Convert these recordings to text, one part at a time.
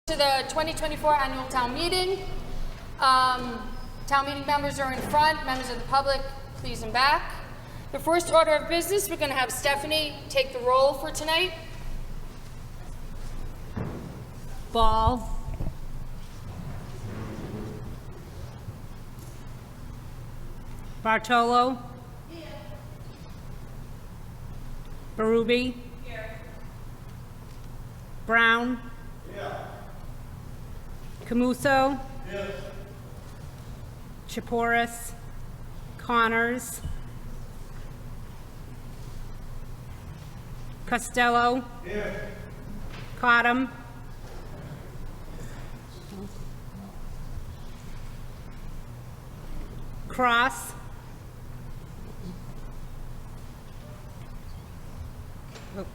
To the 2024 annual town meeting. Town meeting members are in front. Members of the public, please in back. The first order of business, we're going to have Stephanie take the roll for tonight. Ball. Bartolo. Here. Berube. Here. Brown. Yeah. Camuso. Yes. Chaporis. Connors. Costello. Yes. Cottam. Cross. Oh.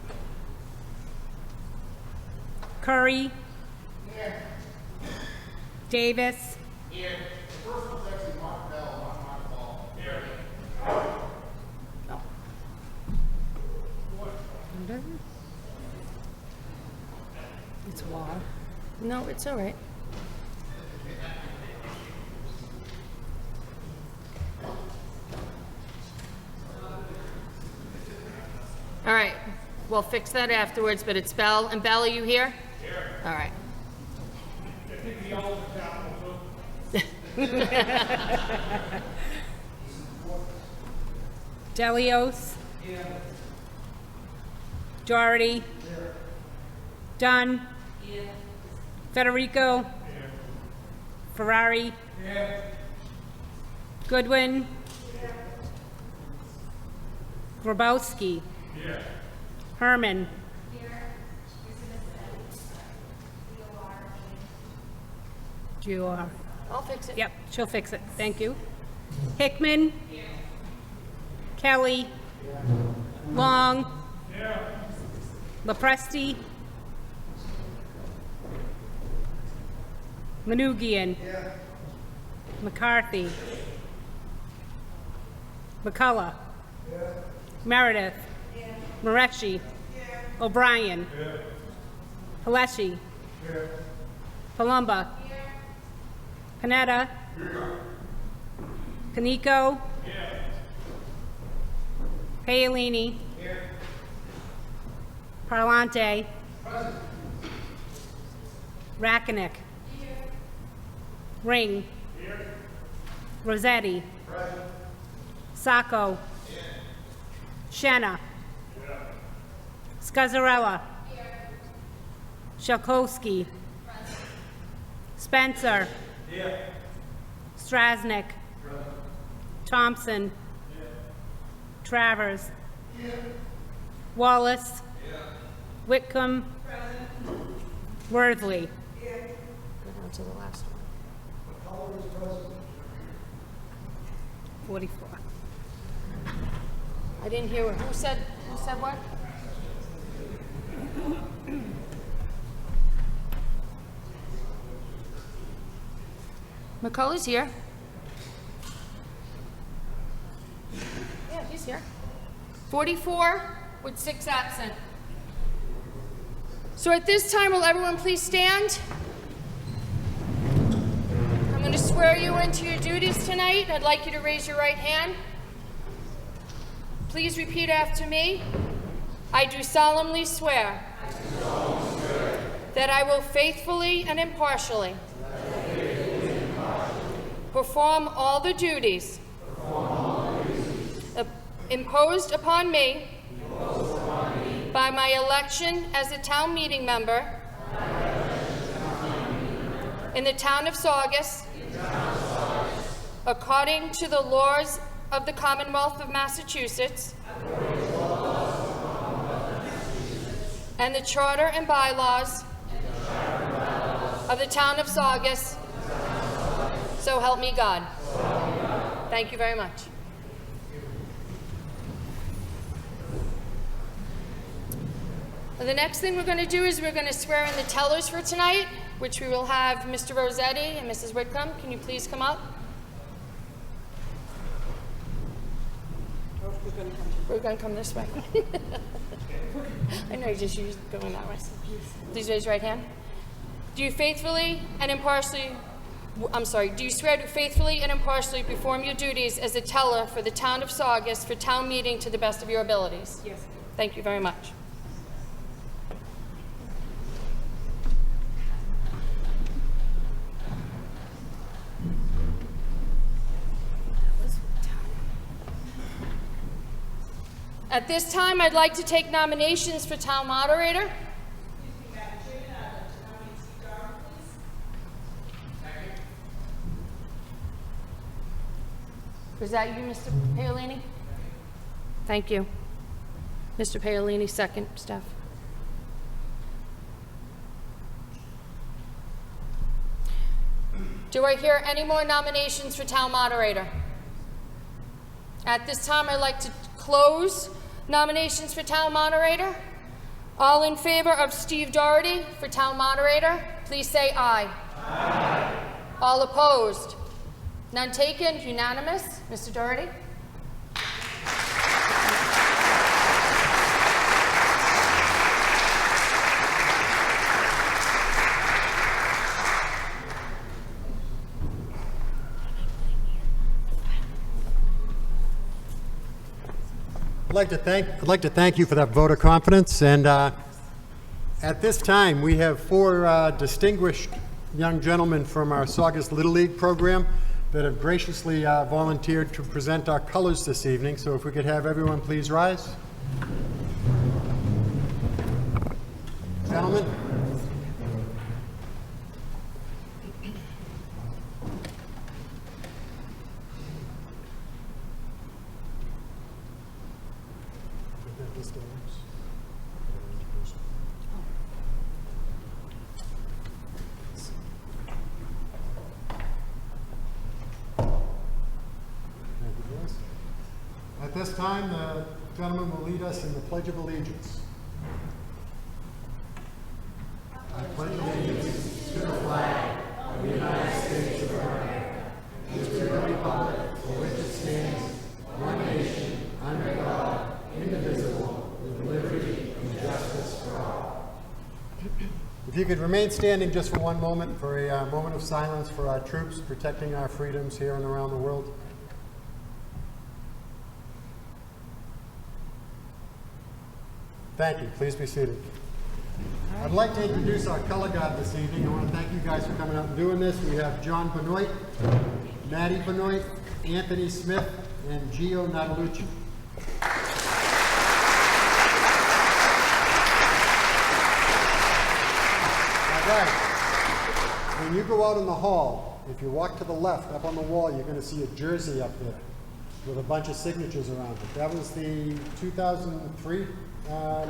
Curry. Here. Davis. Here. The first one's actually Mark Bell, not Mark Ball. Here. No. What? It's Wall. No, it's all right. All right, we'll fix that afterwards, but it's Bell. And Bell, are you here? Here. All right. Delios. Here. Doherty. Here. Dunn. Here. Federico. Here. Ferrari. Here. Goodwin. Here. Grabowski. Here. Herman. Here. GOR. I'll fix it. Yep, she'll fix it. Thank you. Hickman. Here. Kelly. Here. Long. Here. Lepresti. Manugian. Here. McCarthy. McCullough. Here. Meredith. Here. Moretti. Here. O'Brien. Here. Haleshi. Here. Palumba. Here. Panetta. Here. Kaneko. Here. Paolini. Here. Parlante. Present. Rackinick. Here. Ring. Here. Rossetti. Present. Sacco. Here. Shenna. Here. Scazzarella. Here. Shalkowski. Present. Spencer. Here. Strasnick. Present. Thompson. Here. Travers. Here. Wallace. Here. Whitcomb. Present. Worthley. Here. Go down to the last one. 44. I didn't hear who said what? McCullough's here. Yeah, he's here. 44 with 6 absent. So at this time, will everyone please stand? I'm going to swear you into your duties tonight. I'd like you to raise your right hand. Please repeat after me. I do solemnly swear that I will faithfully and impartially perform all the duties imposed upon me by my election as a town meeting member in the town of Saugus, according to the laws of the Commonwealth of Massachusetts and the charter and bylaws of the town of Saugus. So help me God. Thank you very much. The next thing we're going to do is we're going to swear in the tellers for tonight, which we will have Mr. Rossetti and Mrs. Whitcomb. Can you please come up? We're going to come this way. I know you're just going that way. Please raise your right hand. Do you swear to faithfully and impartially perform your duties as a teller for the town of Saugus for town meeting to the best of your abilities? Yes. Thank you very much. At this time, I'd like to take nominations for Town Moderator. Was that you, Mr. Paolini? Thank you. Mr. Paolini, second. Steph. Do I hear any more nominations for Town Moderator? At this time, I'd like to close nominations for Town Moderator. All in favor of Steve Doherty for Town Moderator, please say aye. Aye. All opposed? None taken, unanimous. Mr. Doherty? I'd like to thank you for that vote of confidence, and at this time we have four distinguished young gentlemen from our Saugus Little League program that have graciously volunteered to present our colors this evening. So if we could have everyone please rise. Gentlemen. At this time, the gentleman will lead us in the Pledge of Allegiance. I pledge allegiance to the flag of the United States of America and to the republic for which it stands, one nation, under God, indivisible, with liberty and justice for all. If you could remain standing just for one moment for a moment of silence for our troops protecting our freedoms here and around the world. Thank you. Please be seated. I'd like to introduce our color guard this evening. I want to thank you guys for coming out and doing this. We have John Benoit, Maddie Benoit, Anthony Smith, and Gio Natalucci. All right. When you go out in the hall, if you walk to the left, up on the wall, you're going to see a jersey up there with a bunch of signatures around it. That was the 2003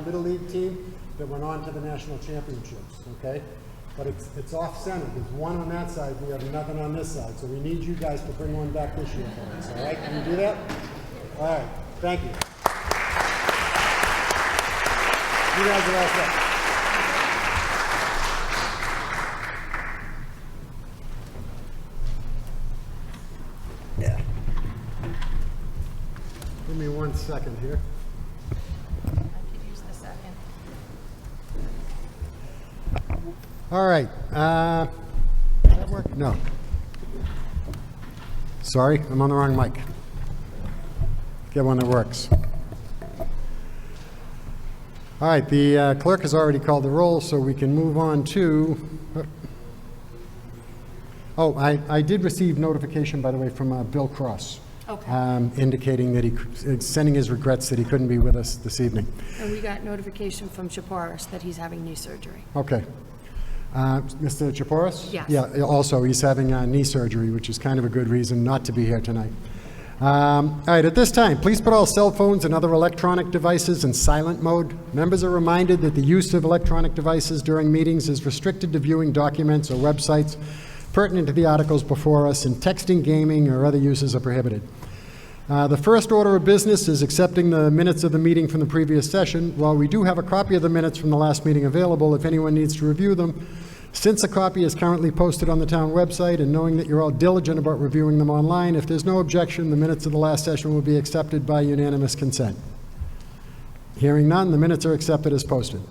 Little League team that went on to the national championships, okay? But it's off-center. There's one on that side, we have nothing on this side. So we need you guys to bring one back this year for us, all right? Can you do that? All right, thank you. You guys are all set. Yeah. Give me 1 second here. All right. Does that work? No. Sorry, I'm on the wrong mic. Get one that works. All right, the clerk has already called the roll, so we can move on to... Oh, I did receive notification, by the way, from Bill Cross. Okay. Indicating that sending his regrets that he couldn't be with us this evening. And we got notification from Chaparis that he's having knee surgery. Okay. Mr. Chaporis? Yes. Yeah, also he's having knee surgery, which is kind of a good reason not to be here tonight. All right, at this time, please put all cell phones and other electronic devices in silent mode. Members are reminded that the use of electronic devices during meetings is restricted to viewing documents or websites pertinent to the articles before us, and texting, gaming, or other uses are prohibited. The first order of business is accepting the minutes of the meeting from the previous session. While we do have a copy of the minutes from the last meeting available, if anyone needs to review them, since a copy is currently posted on the town website, and knowing that you're all diligent about reviewing them online, if there's no objection, the minutes of the last session will be accepted by unanimous consent. Hearing none, the minutes are accepted as posted.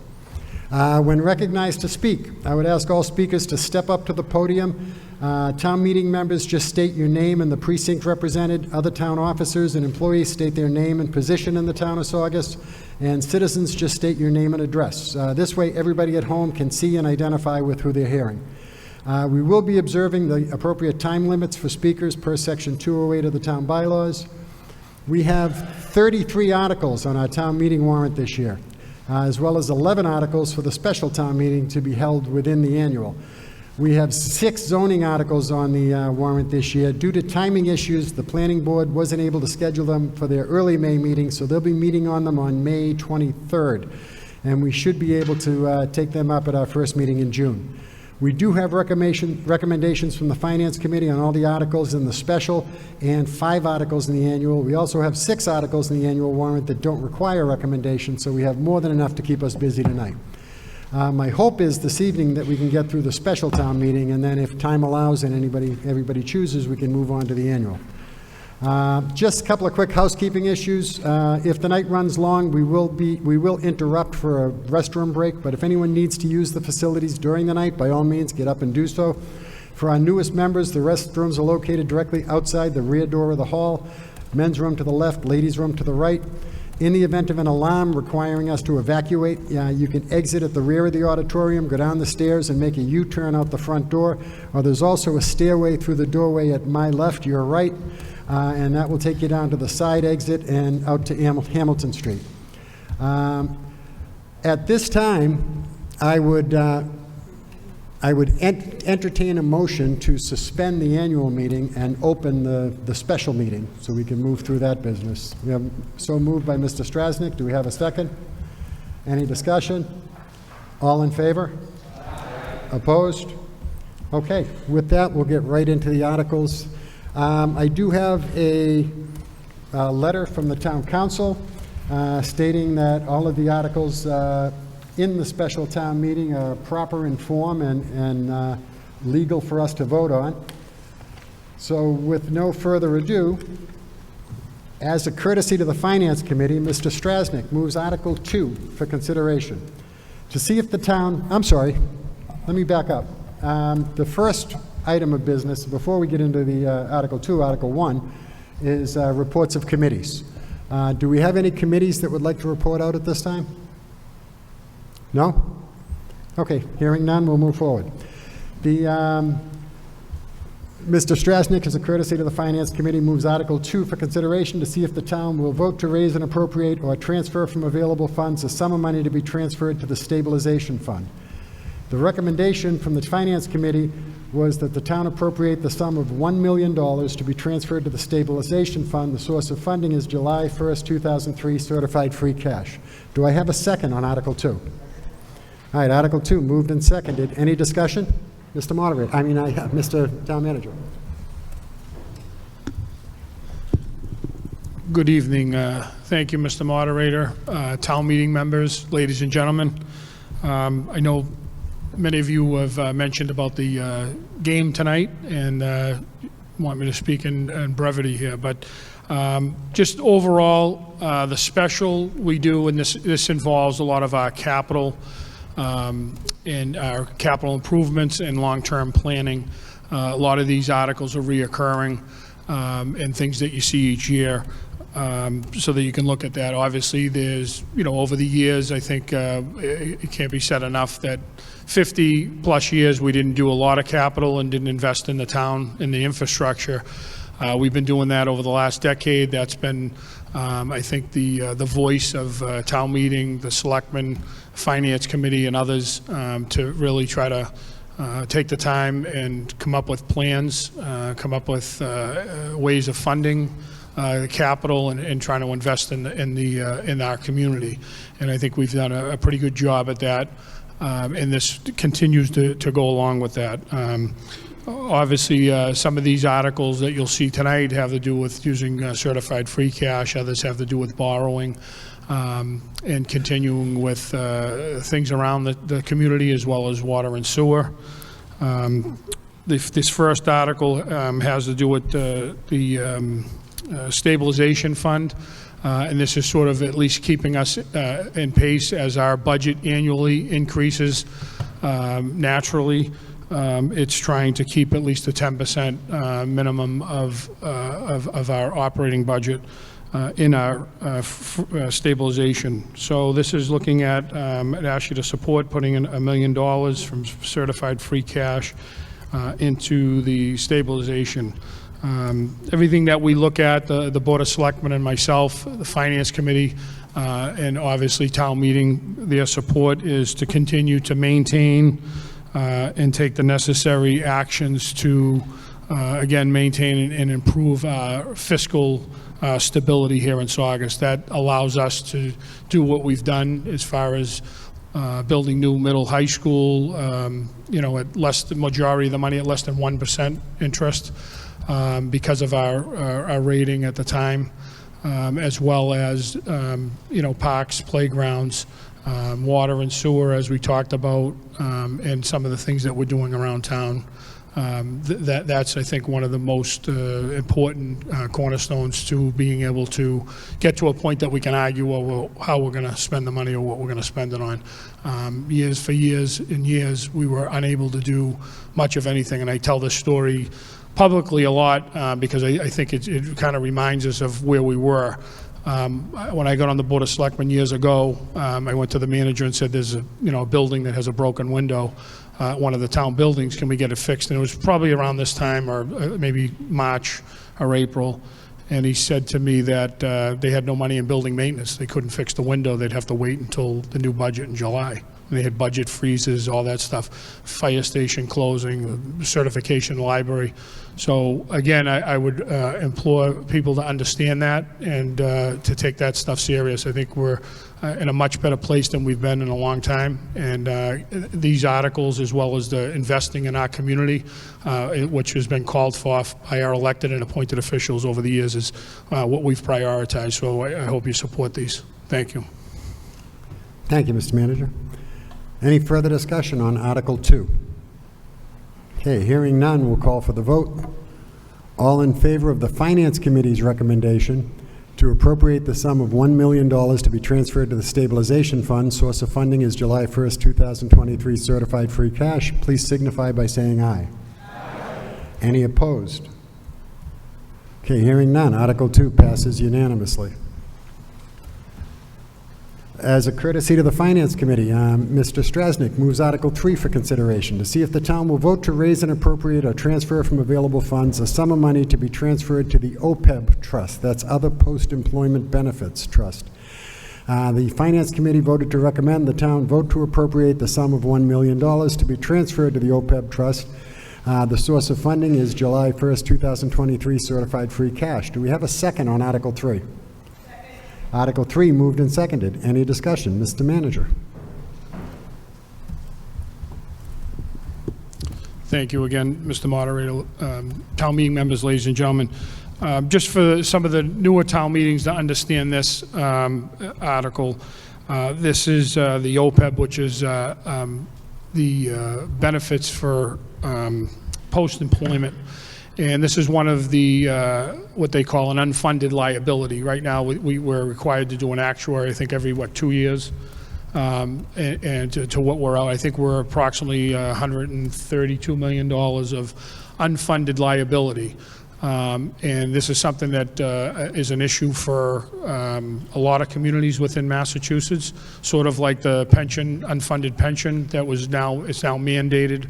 When recognized to speak, I would ask all speakers to step up to the podium. Town meeting members, just state your name and the precinct represented. Other town officers and employees state their name and position in the town of Saugus. And citizens, just state your name and address. This way, everybody at home can see and identify with who they're hearing. We will be observing the appropriate time limits for speakers per Section 208 of the town bylaws. We have 33 articles on our town meeting warrant this year, as well as 11 articles for the special town meeting to be held within the annual. We have 6 zoning articles on the warrant this year. Due to timing issues, the planning board wasn't able to schedule them for their early May meeting, so they'll be meeting on them on May 23rd. And we should be able to take them up at our first meeting in June. We do have recommendations from the Finance Committee on all the articles in the special and 5 articles in the annual. We also have 6 articles in the annual warrant that don't require recommendation, so we have more than enough to keep us busy tonight. My hope is this evening that we can get through the special town meeting, and then if time allows and everybody chooses, we can move on to the annual. Just a couple of quick housekeeping issues. If the night runs long, we will interrupt for a restroom break, but if anyone needs to use the facilities during the night, by all means, get up and do so. For our newest members, the restrooms are located directly outside the rear door of the hall. Men's room to the left, ladies' room to the right. In the event of an alarm requiring us to evacuate, you can exit at the rear of the auditorium, go down the stairs, and make a U-turn out the front door. Or there's also a stairway through the doorway at my left, your right, and that will take you down to the side exit and out to Hamilton Street. At this time, I would entertain a motion to suspend the annual meeting and open the special meeting so we can move through that business. We have so moved by Mr. Strasnick. Do we have a second? Any discussion? All in favor? Aye. Opposed? Okay, with that, we'll get right into the articles. I do have a letter from the town council stating that all of the articles in the special town meeting are proper in form and legal for us to vote on. So with no further ado, as a courtesy to the Finance Committee, Mr. Strasnick moves Article 2 for consideration. To see if the town, I'm sorry, let me back up. The first item of business, before we get into the Article 2, Article 1, is reports of committees. Do we have any committees that would like to report out at this time? No? Okay, hearing none, we'll move forward. Mr. Strasnick, as a courtesy to the Finance Committee, moves Article 2 for consideration to see if the town will vote to raise and appropriate or transfer from available funds a sum of money to be transferred to the stabilization fund. The recommendation from the Finance Committee was that the town appropriate the sum of $1 million to be transferred to the stabilization fund. The source of funding is July 1st, 2003 certified free cash. Do I have a second on Article 2? All right, Article 2 moved and seconded. Any discussion? Mr. Moderator, Mr. Town Manager. Good evening. Thank you, Mr. Moderator, town meeting members, ladies and gentlemen. I know many of you have mentioned about the game tonight and want me to speak in brevity here, but just overall, the special we do, and this involves a lot of our capital and our capital improvements and long-term planning. A lot of these articles are reoccurring and things that you see each year. So that you can look at that. Obviously, there's, over the years, I think it can't be said enough that 50 plus years we didn't do a lot of capital and didn't invest in the town, in the infrastructure. We've been doing that over the last decade. That's been, I think, the voice of town meeting, the selectmen, finance committee, and others to really try to take the time and come up with plans, come up with ways of funding the capital and trying to invest in our community. And I think we've done a pretty good job at that. And this continues to go along with that. Obviously, some of these articles that you'll see tonight have to do with using certified free cash. Others have to do with borrowing and continuing with things around the community as well as water and sewer. This first article has to do with the stabilization fund. And this is sort of at least keeping us in pace as our budget annually increases naturally. It's trying to keep at least a 10% minimum of our operating budget in our stabilization. So this is looking at, I'd ask you to support putting in $1 million from certified free cash into the stabilization. Everything that we look at, the Board of Selectmen and myself, the Finance Committee, and obviously Town Meeting, their support is to continue to maintain and take the necessary actions to, again, maintain and improve fiscal stability here in Saugus. That allows us to do what we've done as far as building new middle high school, at less, the majority of the money at less than 1% interest because of our rating at the time, as well as, parks, playgrounds, water and sewer, as we talked about, and some of the things that we're doing around town. That's, I think, one of the most important cornerstones to being able to get to a point that we can argue over how we're going to spend the money or what we're going to spend it on. For years and years, we were unable to do much of anything, and I tell this story publicly a lot because I think it kind of reminds us of where we were. When I got on the Board of Selectmen years ago, I went to the manager and said, there's a building that has a broken window, one of the town buildings, can we get it fixed? And it was probably around this time, or maybe March or April, and he said to me that they had no money in building maintenance. They couldn't fix the window. They'd have to wait until the new budget in July. And they had budget freezes, all that stuff, fire station closing, certification library. So again, I would implore people to understand that and to take that stuff serious. I think we're in a much better place than we've been in a long time. And these articles, as well as the investing in our community, which has been called for by our elected and appointed officials over the years, is what we've prioritized. So I hope you support these. Thank you. Thank you, Mr. Manager. Any further discussion on Article 2? Okay, hearing none, we'll call for the vote. All in favor of the Finance Committee's recommendation to appropriate the sum of $1 million to be transferred to the Stabilization Fund. Source of funding is July 1st, 2023 certified free cash. Please signify by saying aye. Aye. Any opposed? Okay, hearing none, Article 2 passes unanimously. As a courtesy to the Finance Committee, Mr. Strasnick moves Article 3 for consideration, to see if the town will vote to raise and appropriate or transfer from available funds a sum of money to be transferred to the OPEB Trust, that's Other Post-Employment Benefits Trust. The Finance Committee voted to recommend the town vote to appropriate the sum of $1 million to be transferred to the OPEB Trust. The source of funding is July 1st, 2023 certified free cash. Do we have a second on Article 3? Article 3 moved and seconded. Any discussion? Mr. Manager. Thank you again, Mr. Moderator. Town meeting members, ladies and gentlemen. Just for some of the newer town meetings to understand this article, this is the OPEB, which is the benefits for post-employment. And this is one of the, what they call an unfunded liability. Right now, we're required to do an actuary, I think, every, 2 years? And to what we're out, I think we're approximately $132 million of unfunded liability. And this is something that is an issue for a lot of communities within Massachusetts, sort of like the pension, unfunded pension that was now, it's now mandated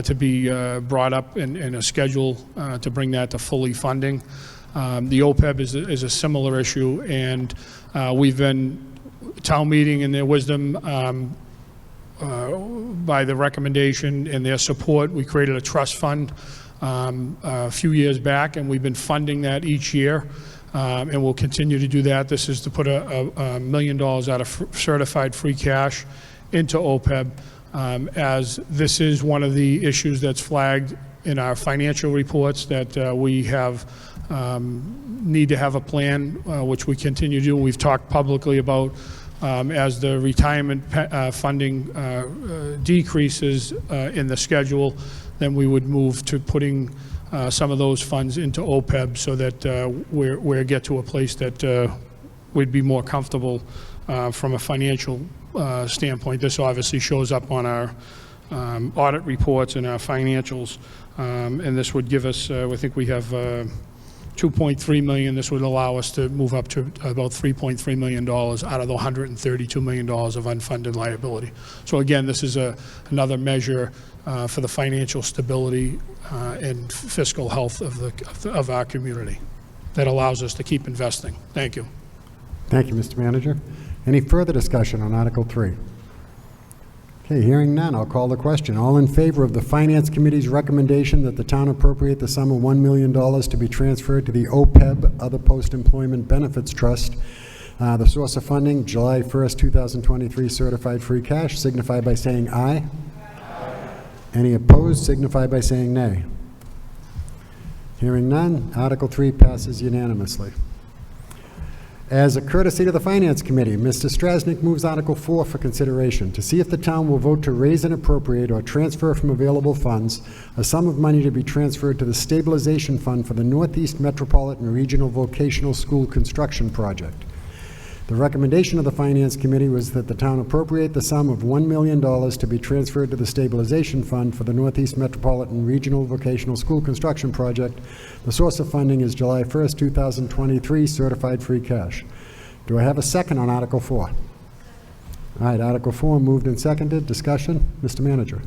to be brought up in a schedule to bring that to fully funding. The OPEB is a similar issue, and we've been, town meeting in their wisdom, by the recommendation and their support, we created a trust fund a few years back, and we've been funding that each year, and we'll continue to do that. This is to put $1 million out of certified free cash into OPEB, as this is one of the issues that's flagged in our financial reports that we have need to have a plan, which we continue to do. We've talked publicly about as the retirement funding decreases in the schedule, then we would move to putting some of those funds into OPEB so that we get to a place that we'd be more comfortable from a financial standpoint. This obviously shows up on our audit reports and our financials, and this would give us, I think we have 2.3 million. This would allow us to move up to about $3.3 million out of the $132 million of unfunded liability. So again, this is another measure for the financial stability and fiscal health of our community that allows us to keep investing. Thank you. Thank you, Mr. Manager. Any further discussion on Article 3? Okay, hearing none, I'll call the question. All in favor of the Finance Committee's recommendation that the town appropriate the sum of $1 million to be transferred to the OPEB, Other Post-Employment Benefits Trust, the source of funding, July 1st, 2023, certified free cash, signify by saying aye. Aye. Any opposed, signify by saying nay. Hearing none, Article 3 passes unanimously. As a courtesy to the Finance Committee, Mr. Strasnick moves Article 4 for consideration, to see if the town will vote to raise and appropriate or transfer from available funds a sum of money to be transferred to the Stabilization Fund for the Northeast Metropolitan Regional Vocational School Construction Project. The recommendation of the Finance Committee was that the town appropriate the sum of $1 million to be transferred to the Stabilization Fund for the Northeast Metropolitan Regional Vocational School Construction Project. The source of funding is July 1st, 2023, certified free cash. Do I have a second on Article 4? All right, Article 4 moved and seconded. Discussion? Mr. Manager.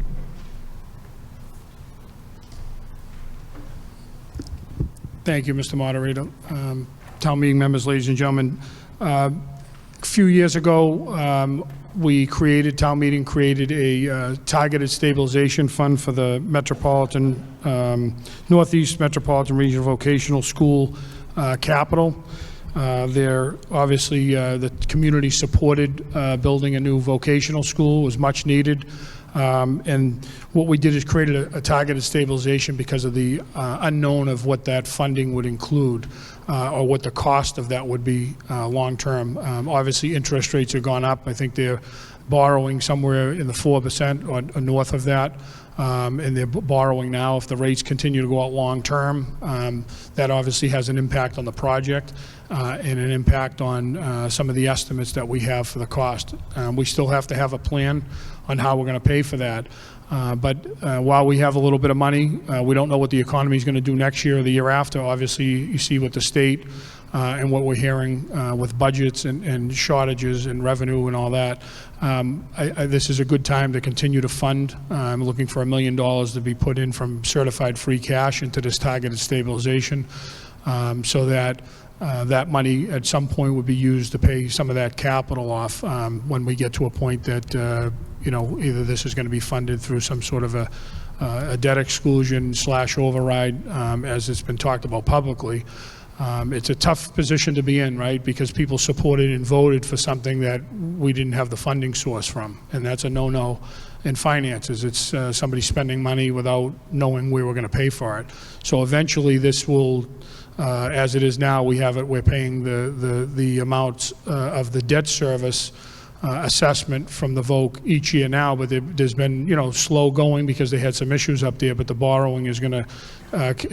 Thank you, Mr. Moderator. Town meeting members, ladies and gentlemen. A few years ago, Town Meeting created a targeted stabilization fund for the Northeast Metropolitan Regional Vocational School capital. Obviously, the community supported building a new vocational school. It was much needed. And what we did is created a targeted stabilization because of the unknown of what that funding would include or what the cost of that would be long-term. Obviously, interest rates have gone up. I think they're borrowing somewhere in the 4% or north of that. And they're borrowing now. If the rates continue to go out long-term, that obviously has an impact on the project and an impact on some of the estimates that we have for the cost. We still have to have a plan on how we're going to pay for that. But while we have a little bit of money, we don't know what the economy is going to do next year or the year after. Obviously, you see what the state and what we're hearing with budgets and shortages and revenue and all that. This is a good time to continue to fund. I'm looking for $1 million to be put in from certified free cash into this targeted stabilization so that that money at some point would be used to pay some of that capital off when we get to a point that either this is going to be funded through some sort of a debt exclusion / override, as it's been talked about publicly. It's a tough position to be in, right? Because people supported and voted for something that we didn't have the funding source from, and that's a no-no in finances. It's somebody spending money without knowing where we're going to pay for it. So eventually, this will. As it is now, we're paying the amounts of the debt service assessment from the VOC each year now, but there's been, slow going because they had some issues up there, but the borrowing is going to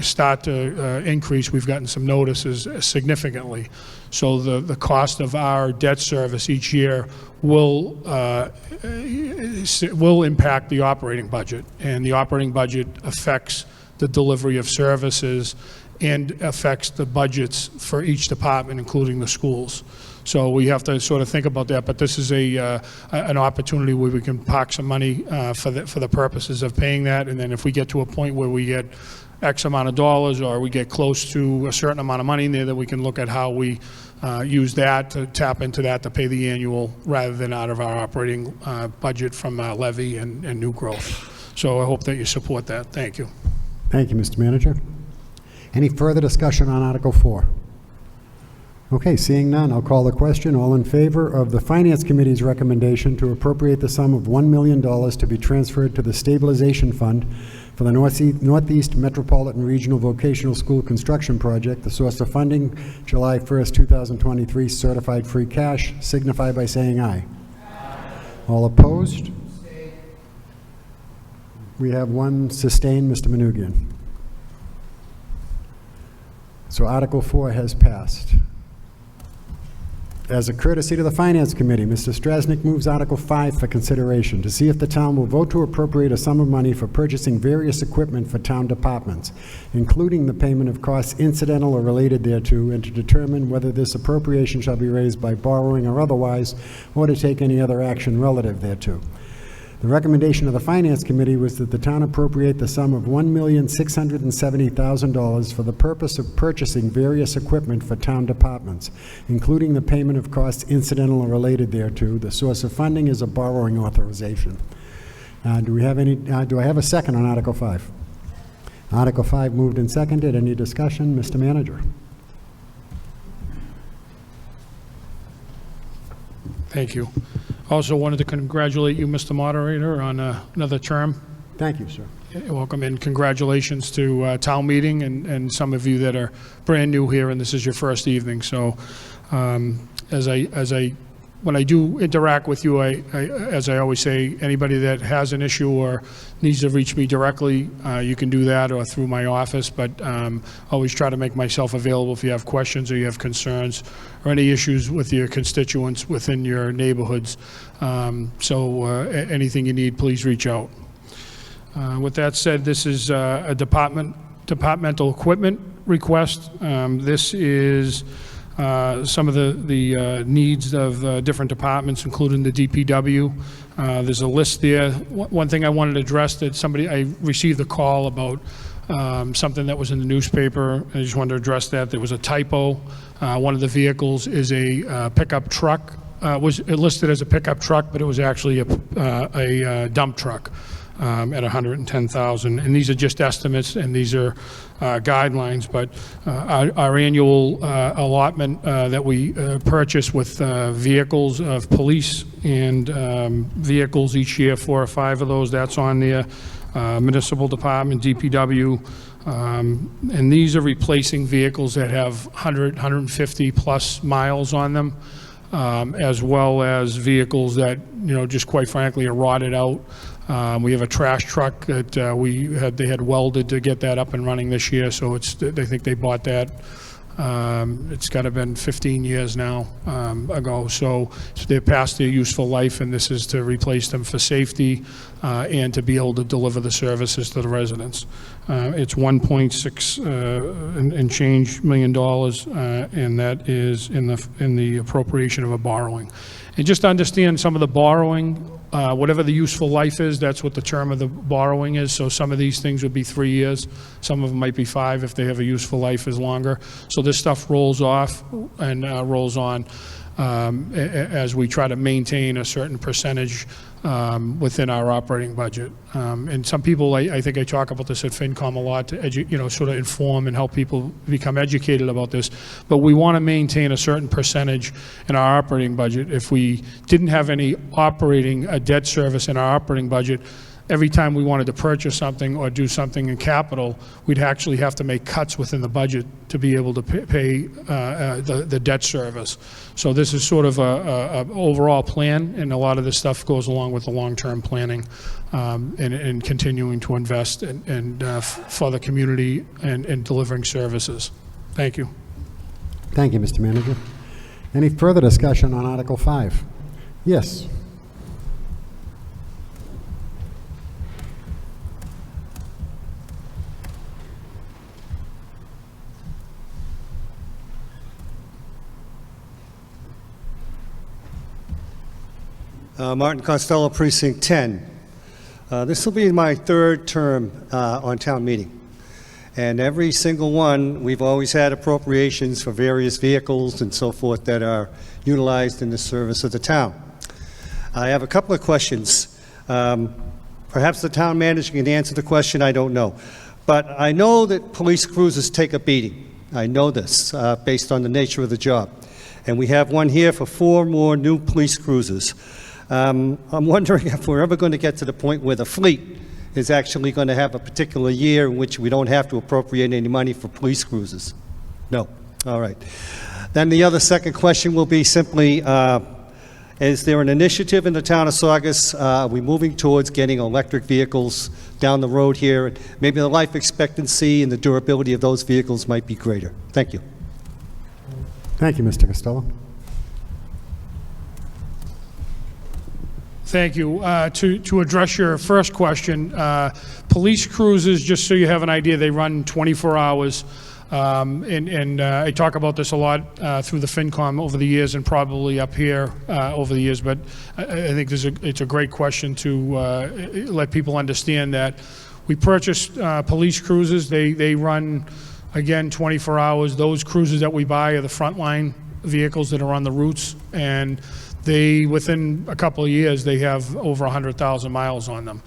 start to increase. We've gotten some notices significantly. So the cost of our debt service each year will impact the operating budget, and the operating budget affects the delivery of services and affects the budgets for each department, including the schools. So we have to sort of think about that, but this is an opportunity where we can park some money for the purposes of paying that, and then if we get to a point where we get X amount of dollars or we get close to a certain amount of money in there, that we can look at how we use that to tap into that to pay the annual rather than out of our operating budget from levy and new growth. So I hope that you support that. Thank you. Thank you, Mr. Manager. Any further discussion on Article 4? Okay, seeing none, I'll call the question. All in favor of the Finance Committee's recommendation to appropriate the sum of $1 million to be transferred to the Stabilization Fund for the Northeast Metropolitan Regional Vocational School Construction Project, the source of funding, July 1st, 2023, certified free cash, signify by saying aye. Aye. All opposed? Sustain. We have one sustained, Mr. Manoogian. So Article 4 has passed. As a courtesy to the Finance Committee, Mr. Strasnick moves Article 5 for consideration, to see if the town will vote to appropriate a sum of money for purchasing various equipment for town departments, including the payment of costs incidental or related thereto, and to determine whether this appropriation shall be raised by borrowing or otherwise, or to take any other action relative thereto. The recommendation of the Finance Committee was that the town appropriate the sum of $1,670,000 for the purpose of purchasing various equipment for town departments, including the payment of costs incidental or related thereto. The source of funding is a borrowing authorization. Do I have a second on Article 5? Article 5 moved and seconded. Any discussion? Mr. Manager. Thank you. Also wanted to congratulate you, Mr. Moderator, on another term. Thank you, sir. You're welcome, and congratulations to Town Meeting and some of you that are brand new here, and this is your first evening. So when I do interact with you, as I always say, anybody that has an issue or needs to reach me directly, you can do that or through my office, but always try to make myself available if you have questions or you have concerns or any issues with your constituents within your neighborhoods. Anything you need, please reach out. With that said, this is a departmental equipment request. This is some of the needs of different departments, including the DPW. There's a list there. One thing I wanted to address, that I received a call about something that was in the newspaper. I just wanted to address that. There was a typo. One of the vehicles is a pickup truck. Was listed as a pickup truck, but it was actually a dump truck. At $110,000, and these are just estimates, and these are guidelines. But our annual allotment that we purchase with vehicles of police and vehicles each year, 4 or 5 of those, that's on there. Municipal Department, DPW, and these are replacing vehicles that have 150 plus miles on them, as well as vehicles that, just quite frankly are rotted out. We have a trash truck that they had welded to get that up and running this year, so they think they bought that. It's got to been 15 years now ago, so they're past their useful life, and this is to replace them for safety and to be able to deliver the services to the residents. It's 1.6 and change $1 million, and that is in the appropriation of a borrowing. And just to understand some of the borrowing, whatever the useful life is, that's what the term of the borrowing is. So some of these things would be 3 years. Some of them might be 5 if they have a useful life is longer. So this stuff rolls off and rolls on as we try to maintain a certain percentage within our operating budget. And some people, I think I talk about this at FinCom a lot, to sort of inform and help people become educated about this. But we want to maintain a certain percentage in our operating budget. If we didn't have any debt service in our operating budget, every time we wanted to purchase something or do something in capital, we'd actually have to make cuts within the budget to be able to pay the debt service. So this is sort of a overall plan, and a lot of this stuff goes along with the long-term planning and continuing to invest for the community and delivering services. Thank you. Thank you, Mr. Manager. Any further discussion on Article 5? Yes. Martin Costello, Precinct 10. This will be my 3rd term on town meeting. And every single one, we've always had appropriations for various vehicles and so forth that are utilized in the service of the town. I have a couple of questions. Perhaps the town manager can answer the question, I don't know. But I know that police cruisers take a beating. I know this based on the nature of the job. And we have one here for 4 more new police cruisers. I'm wondering if we're ever going to get to the point where the fleet is actually going to have a particular year in which we don't have to appropriate any money for police cruisers. No. All right. Then the second question will be simply, is there an initiative in the town of Saugus? Are we moving towards getting electric vehicles down the road here? Maybe the life expectancy and the durability of those vehicles might be greater. Thank you. Thank you, Mr. Costello. Thank you. To address your first question, police cruisers, just so you have an idea, they run 24 hours. I talk about this a lot through the FinCom over the years and probably up here over the years, but I think it's a great question to let people understand that we purchased police cruisers. They run, again, 24 hours. Those cruisers that we buy are the frontline vehicles that are on the routes, and they, within a couple of years, they have over 100,000 miles on them.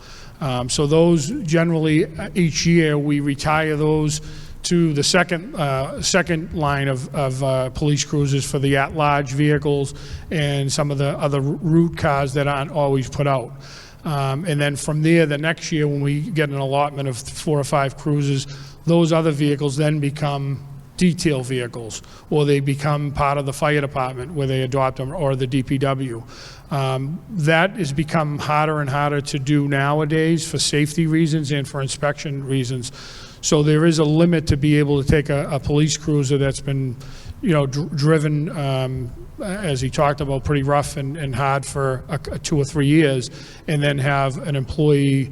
So those generally, each year, we retire those to the second line of police cruisers for the at-large vehicles and some of the other route cars that aren't always put out. And then from there, the next year, when we get an allotment of 4 or 5 cruisers, those other vehicles then become detail vehicles, or they become part of the fire department where they adopt them, or the DPW. That has become harder and harder to do nowadays for safety reasons and for inspection reasons. So there is a limit to be able to take a police cruiser that's been, driven, as he talked about, pretty rough and hard for 2 or 3 years, and then have an employee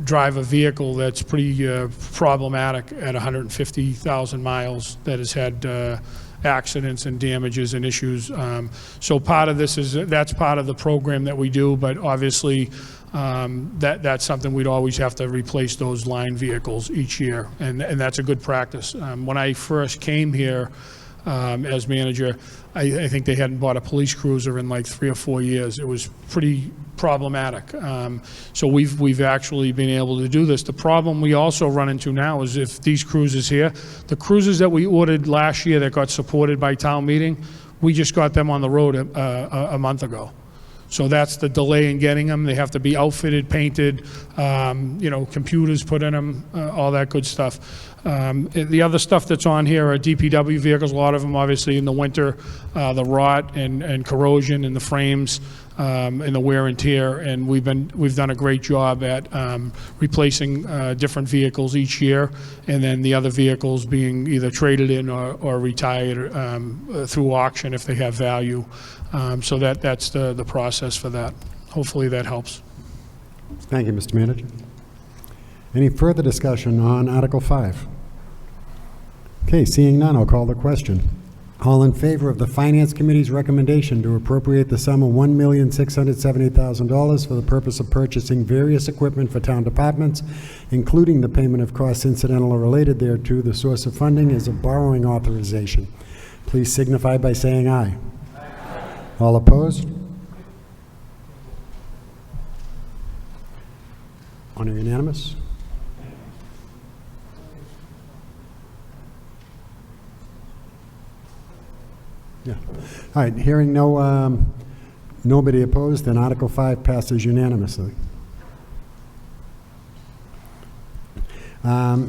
drive a vehicle that's pretty problematic at 150,000 miles that has had accidents and damages and issues. So part of this that's part of the program that we do, but obviously that's something we'd always have to replace those line vehicles each year, and that's a good practice. When I first came here as manager, I think they hadn't bought a police cruiser in like 3 or 4 years. It was pretty problematic. So we've actually been able to do this. The problem we also run into now is if these cruisers here, the cruisers that we ordered last year that got supported by town meeting, we just got them on the road a month ago. So that's the delay in getting them. They have to be outfitted, painted, computers put in them, all that good stuff. The other stuff that's on here are DPW vehicles. A lot of them, obviously, in the winter, the rot and corrosion in the frames and the wear and tear. And we've done a great job at replacing different vehicles each year, and then the other vehicles being either traded in or retired through auction if they have value. So that's the process for that. Hopefully that helps. Thank you, Mr. Manager. Any further discussion on Article 5? Okay, seeing none, I'll call the question. All in favor of the Finance Committee's recommendation to appropriate the sum of $1,670,000 for the purpose of purchasing various equipment for town departments, including the payment of costs incidental or related thereto, the source of funding is a borrowing authorization. Please signify by saying aye. All opposed? On a unanimous? Yeah. All right, hearing nobody opposed, then Article 5 passes unanimously.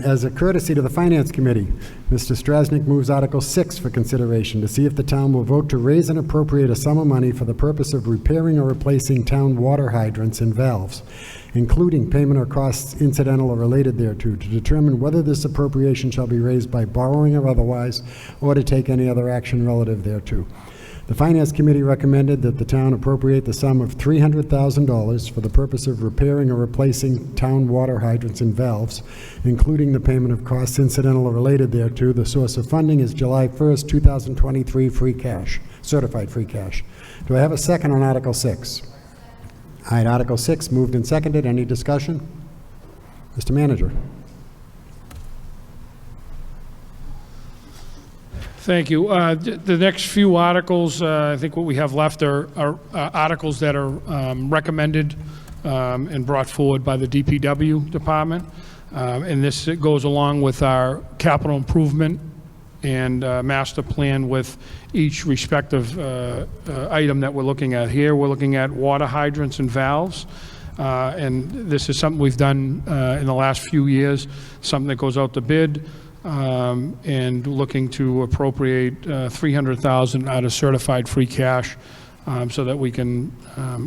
As a courtesy to the Finance Committee, Mr. Strasnick moves Article 6 for consideration to see if the town will vote to raise and appropriate a sum of money for the purpose of repairing or replacing town water hydrants and valves, including payment or costs incidental or related thereto, to determine whether this appropriation shall be raised by borrowing or otherwise, or to take any other action relative thereto. The Finance Committee recommended that the town appropriate the sum of $300,000 for the purpose of repairing or replacing town water hydrants and valves, including the payment of costs incidental or related thereto. The source of funding is July 1st, 2023 free cash, certified free cash. Do I have a second on Article 6? All right, Article 6 moved and seconded. Any discussion? Mr. Manager. Thank you. The next few articles, I think what we have left are articles that are recommended and brought forward by the DPW department. And this goes along with our capital improvement and master plan with each respective item that we're looking at here. We're looking at water hydrants and valves. And this is something we've done in the last few years, something that goes out to bid. And looking to appropriate $300,000 out of certified free cash so that we can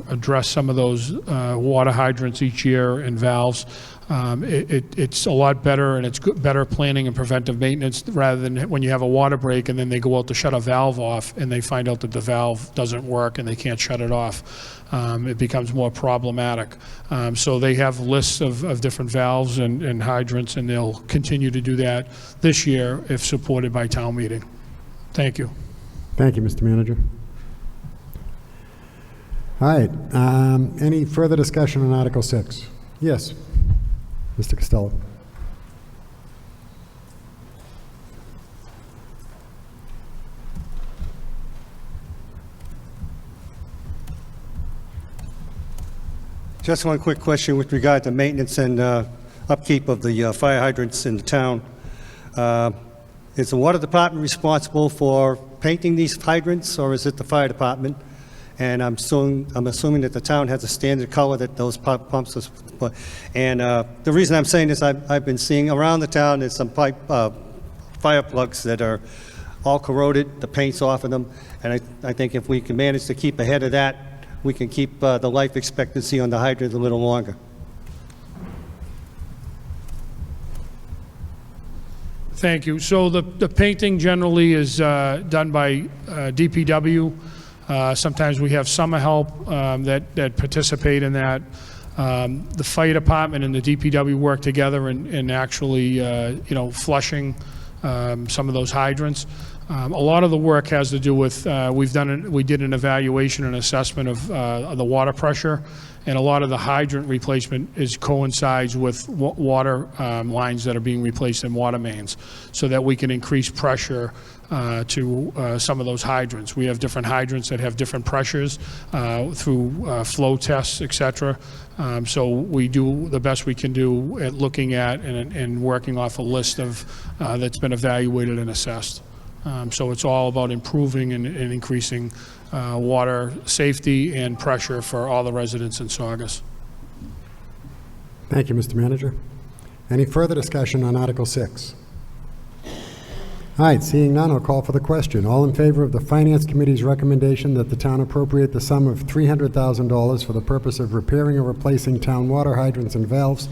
address some of those water hydrants each year and valves. It's a lot better, and it's better planning and preventive maintenance rather than when you have a water break and then they go out to shut a valve off and they find out that the valve doesn't work and they can't shut it off. It becomes more problematic. So they have lists of different valves and hydrants, and they'll continue to do that this year if supported by town meeting. Thank you. Thank you, Mr. Manager. All right, any further discussion on Article 6? Yes, Mr. Costello. Just one quick question with regard to maintenance and upkeep of the fire hydrants in the town. Is the water department responsible for painting these hydrants, or is it the fire department? And I'm assuming that the town has a standard color that those pumps are. And the reason I'm saying this, I've been seeing around the town, there's some fire plugs that are all corroded, the paint's off of them, and I think if we can manage to keep ahead of that, we can keep the life expectancy on the hydrant a little longer. Thank you. So the painting generally is done by DPW. Sometimes we have summer help that participate in that. The fire department and the DPW work together in actually, flushing some of those hydrants. A lot of the work has to do with, we did an evaluation and assessment of the water pressure, and a lot of the hydrant replacement coincides with water lines that are being replaced in water mains, so that we can increase pressure to some of those hydrants. We have different hydrants that have different pressures through flow tests, et cetera. So we do the best we can do at looking at and working off a list of that's been evaluated and assessed. So it's all about improving and increasing water safety and pressure for all the residents in Saugus. Thank you, Mr. Manager. Any further discussion on Article 6? All right, seeing none, I'll call for the question. All in favor of the Finance Committee's recommendation that the town appropriate the sum of $300,000 for the purpose of repairing or replacing town water hydrants and valves,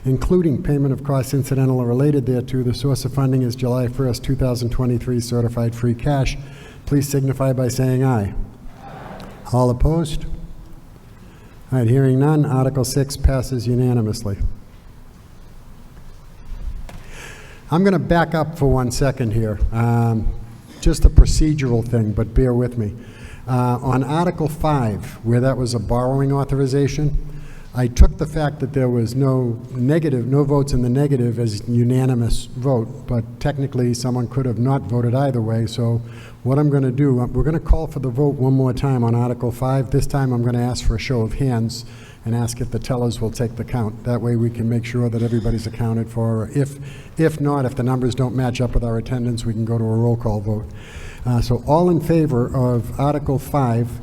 including payment of costs incidental or related thereto. The source of funding is July 1st, 2023 certified free cash. Please signify by saying aye. All opposed? All right, hearing none, Article 6 passes unanimously. I'm going to back up for 1 second here. Just a procedural thing, but bear with me. On Article 5, where that was a borrowing authorization, I took the fact that there was no votes in the negative as unanimous vote, but technically someone could have not voted either way. So what I'm going to do, we're going to call for the vote one more time on Article 5. This time I'm going to ask for a show of hands and ask if the tellers will take the count. That way we can make sure that everybody's accounted for. If not, if the numbers don't match up with our attendance, we can go to a roll call vote. So all in favor of Article 5,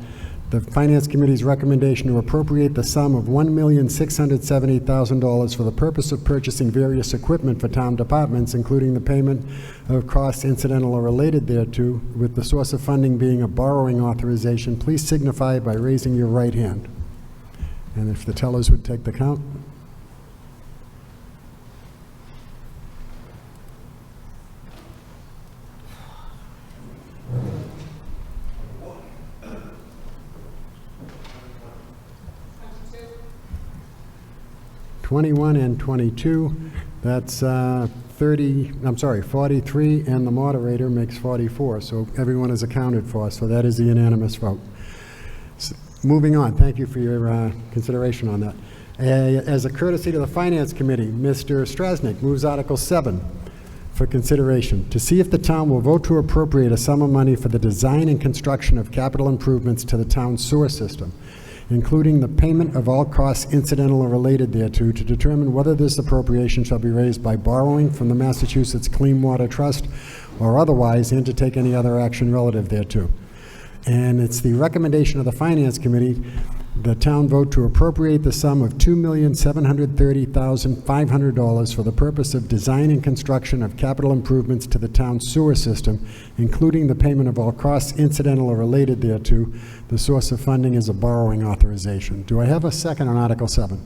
the Finance Committee's recommendation to appropriate the sum of $1,670,000 for the purpose of purchasing various equipment for town departments, including the payment of costs incidental or related thereto, with the source of funding being a borrowing authorization, please signify by raising your right hand. And if the tellers would take the count. (21) and 22, that's 43, and the moderator makes 44, so everyone is accounted for, so that is a unanimous vote. Moving on, thank you for your consideration on that. As a courtesy to the Finance Committee, Mr. Strasnick moves Article 7 for consideration, to see if the town will vote to appropriate a sum of money for the design and construction of capital improvements to the town's sewer system, including the payment of all costs incidental or related thereto, to determine whether this appropriation shall be raised by borrowing from the Massachusetts Clean Water Trust or otherwise, and to take any other action relative thereto. And it's the recommendation of the Finance Committee, the town vote to appropriate the sum of $2,730,500 for the purpose of design and construction of capital improvements to the town's sewer system, including the payment of all costs incidental or related thereto. The source of funding is a borrowing authorization. Do I have a second on Article 7?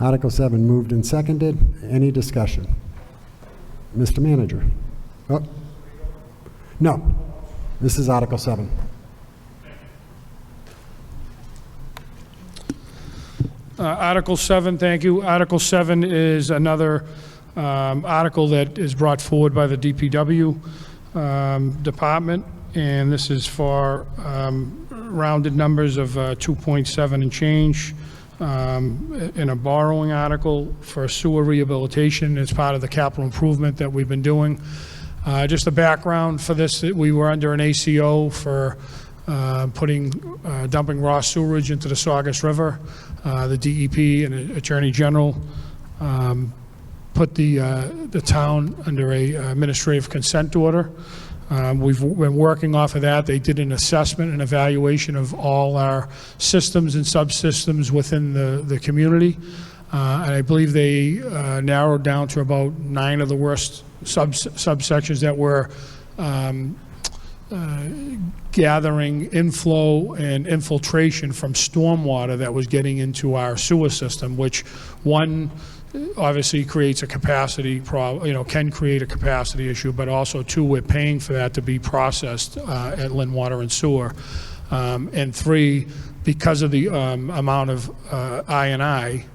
Article 7 moved and seconded. Any discussion? Mr. Manager? Oh. No. This is Article 7. Article 7, thank you. Article 7 is another article that is brought forward by the DPW department, and this is for rounded numbers of 2.7 and change in a borrowing article for sewer rehabilitation as part of the capital improvement that we've been doing. Just a background for this, we were under an ACO for dumping raw sewage into the Saugus River. The DEP and Attorney General put the town under a administrative consent order. We've been working off of that. They did an assessment and evaluation of all our systems and subsystems within the community. And I believe they narrowed down to about 9 of the worst subsections that were gathering inflow and infiltration from stormwater that was getting into our sewer system, which one obviously creates a capacity problem, can create a capacity issue, but also two, we're paying for that to be processed at Lynn Water and Sewer. And 3, because of the amount of I&I,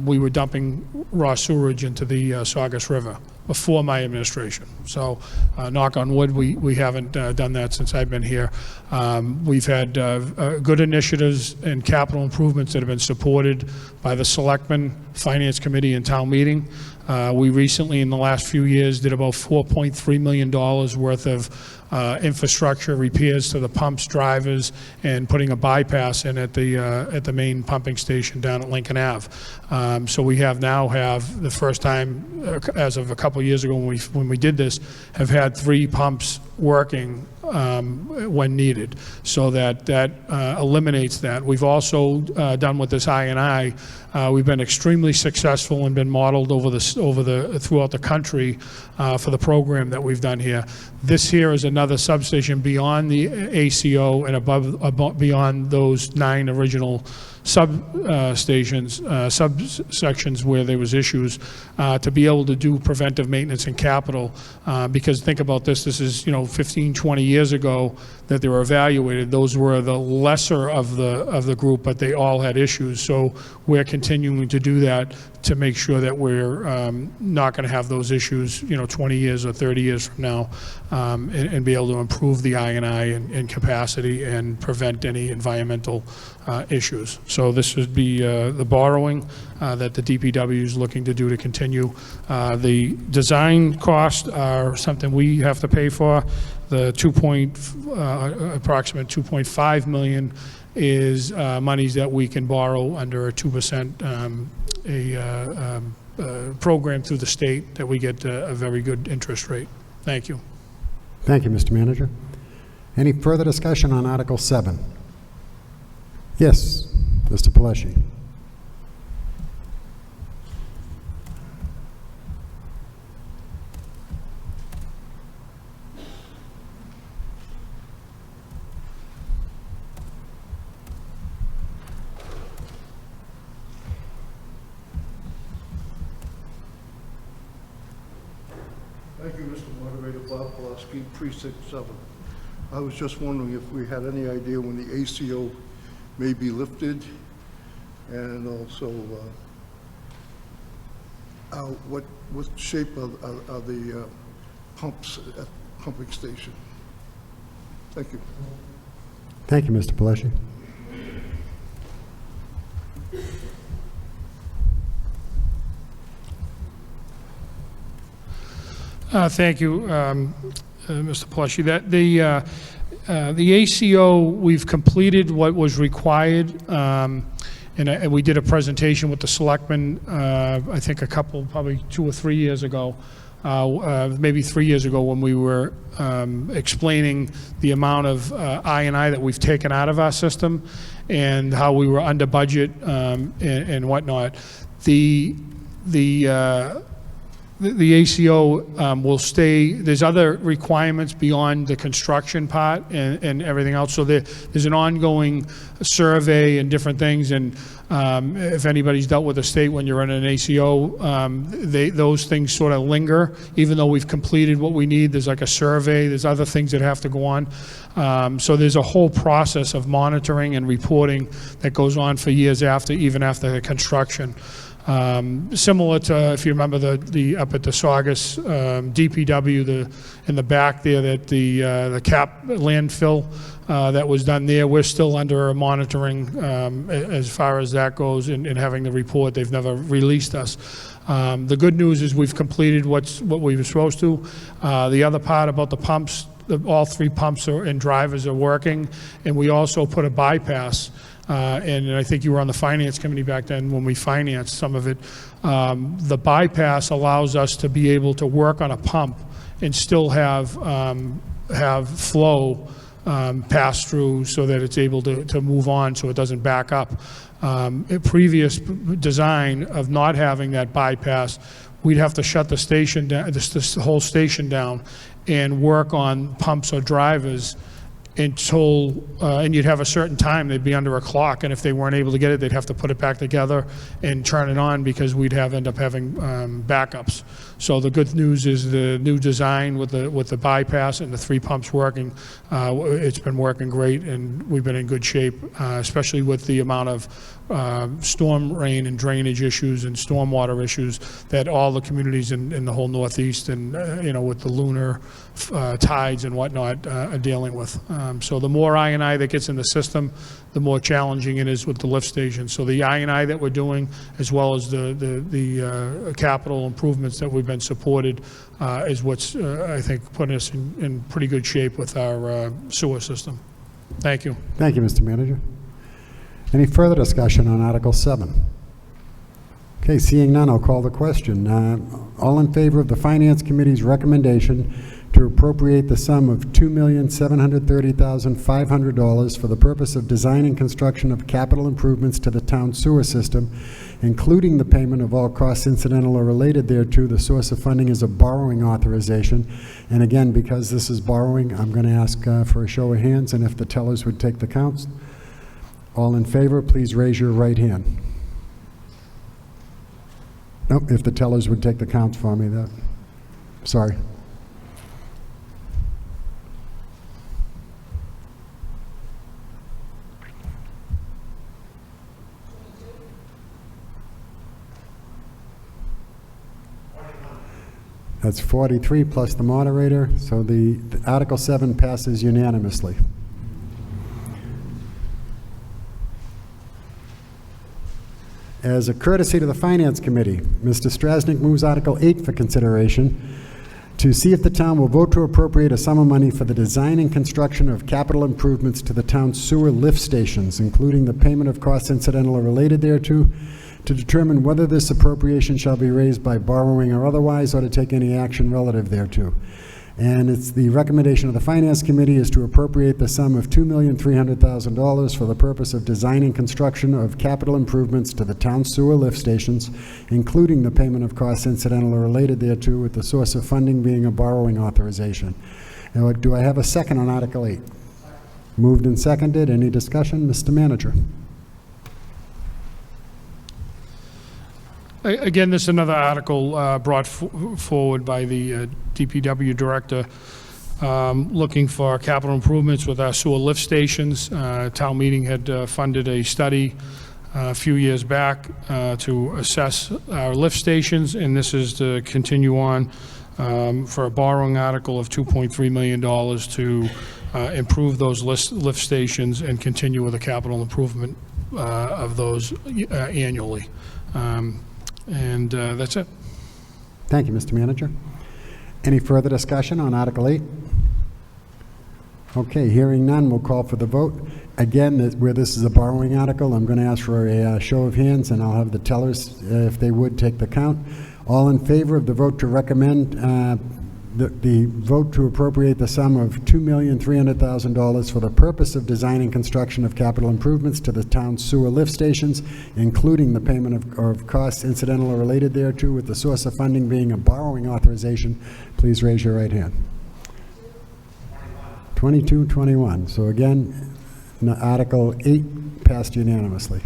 we were dumping raw sewage into the Saugus River before my administration. So knock on wood, we haven't done that since I've been here. We've had good initiatives and capital improvements that have been supported by the Selectmen, Finance Committee, and Town Meeting. We recently, in the last few years, did about $4.3 million worth of infrastructure repairs to the pumps, drivers, and putting a bypass in at the main pumping station down at Lincoln Ave. So we now have the first time, as of a couple years ago when we did this, have had 3 pumps working when needed, so that eliminates that. We've also done with this I&I. We've been extremely successful and been modeled throughout the country for the program that we've done here. This here is another substation beyond the ACO and above beyond those 9 original subsections where there was issues, to be able to do preventive maintenance and capital, because think about this is 15, 20 years ago that they were evaluated. Those were the lesser of the group, but they all had issues. So we're continuing to do that to make sure that we're not going to have those issues 20 years or 30 years from now, and be able to improve the I&I and capacity and prevent any environmental issues. So this would be the borrowing that the DPW is looking to do to continue. The design costs are something we have to pay for. The approximate $2.5 million is monies that we can borrow under a 2% program through the state that we get a very good interest rate. Thank you. Thank you, Mr. Manager. Any further discussion on Article 7? Yes, Mr. Pelleshi. Thank you, Mr. Moderator. Bob Pulaski, Precinct 7. I was just wondering if we had any idea when the ACO may be lifted, and also what shape are the pumps at the pumping station? Thank you. Thank you, Mr. Pelleshi. Thank you, Mr. Pelleshi. The ACO, we've completed what was required, and we did a presentation with the selectmen, I think probably 2 or 3 years ago, maybe 3 years ago, when we were explaining the amount of I&I that we've taken out of our system and how we were under budget and whatnot. The ACO will stay. There's other requirements beyond the construction part and everything else. So there's an ongoing survey and different things. And If anybody's dealt with the state when you're in an ACO, those things sort of linger, even though we've completed what we need. There's like a survey, there's other things that have to go on. So there's a whole process of monitoring and reporting that goes on for years after, even after the construction. Similar to, if you remember the up at the Saugus DPW, in the back there, that the cap landfill that was done there, we're still under monitoring as far as that goes, and having the report. They've never released us. The good news is we've completed what we were supposed to. The other part about the pumps, all 3 pumps and drivers are working, and we also put a bypass. And I think you were on the finance committee back then when we financed some of it. The bypass allows us to be able to work on a pump and still have flow pass through so that it's able to move on so it doesn't back up. A previous design of not having that bypass, we'd have to shut the station down, this whole station down, and work on pumps or drivers until, and you'd have a certain time, they'd be under a clock, and if they weren't able to get it, they'd have to put it back together and turn it on, because we'd end up having backups. So the good news is the new design with the bypass and the 3 pumps working, it's been working great, and we've been in good shape, especially with the amount of storm rain and drainage issues and stormwater issues that all the communities in the whole Northeast and with the lunar tides and whatnot are dealing with. So the more I&I that gets in the system, the more challenging it is with the lift station. So the I&I that we're doing, as well as the capital improvements that we've been supported, is what's I think putting us in pretty good shape with our sewer system. Thank you. Thank you, Mr. Manager. Any further discussion on Article 7? Okay, seeing none, I'll call the question. All in favor of the Finance Committee's recommendation to appropriate the sum of $2,730,500 for the purpose of design and construction of capital improvements to the town sewer system, including the payment of all costs incidental or related thereto. The source of funding is a borrowing authorization. And again, because this is borrowing, I'm going to ask for a show of hands, and if the tellers would take the counts. All in favor, please raise your right hand. Nope, if the tellers would take the counts for me, sorry. That's 43 plus the moderator, so the Article 7 passes unanimously. As a courtesy to the Finance Committee, Mr. Strasnick moves Article 8 for consideration to see if the town will vote to appropriate a sum of money for the design and construction of capital improvements to the town's sewer lift stations, including the payment of costs incidental or related thereto, to determine whether this appropriation shall be raised by borrowing or otherwise, or to take any action relative thereto. And it's the recommendation of the Finance Committee is to appropriate the sum of $2,300,000 for the purpose of design and construction of capital improvements to the town sewer lift stations, including the payment of costs incidental or related thereto, with the source of funding being a borrowing authorization. Now, do I have a second on Article 8? Moved and seconded. Any discussion? Mr. Manager. Again, this is another article brought forward by the DPW director looking for capital improvements with our sewer lift stations. Town Meeting had funded a study a few years back to assess our lift stations, and this is to continue on for a borrowing article of $2.3 million to improve those lift stations and continue with a capital improvement of those annually. And that's it. Thank you, Mr. Manager. Any further discussion on Article 8? Okay, hearing none, we'll call for the vote. Again, where this is a borrowing article, I'm going to ask for a show of hands, and I'll have the tellers, if they would, take the count. All in favor of the vote to recommend the vote to appropriate the sum of $2,300,000 for the purpose of design and construction of capital improvements to the town's sewer lift stations, including the payment of costs incidental or related thereto, with the source of funding being a borrowing authorization, please raise your right hand. 22-21. So again, Article 8 passed unanimously.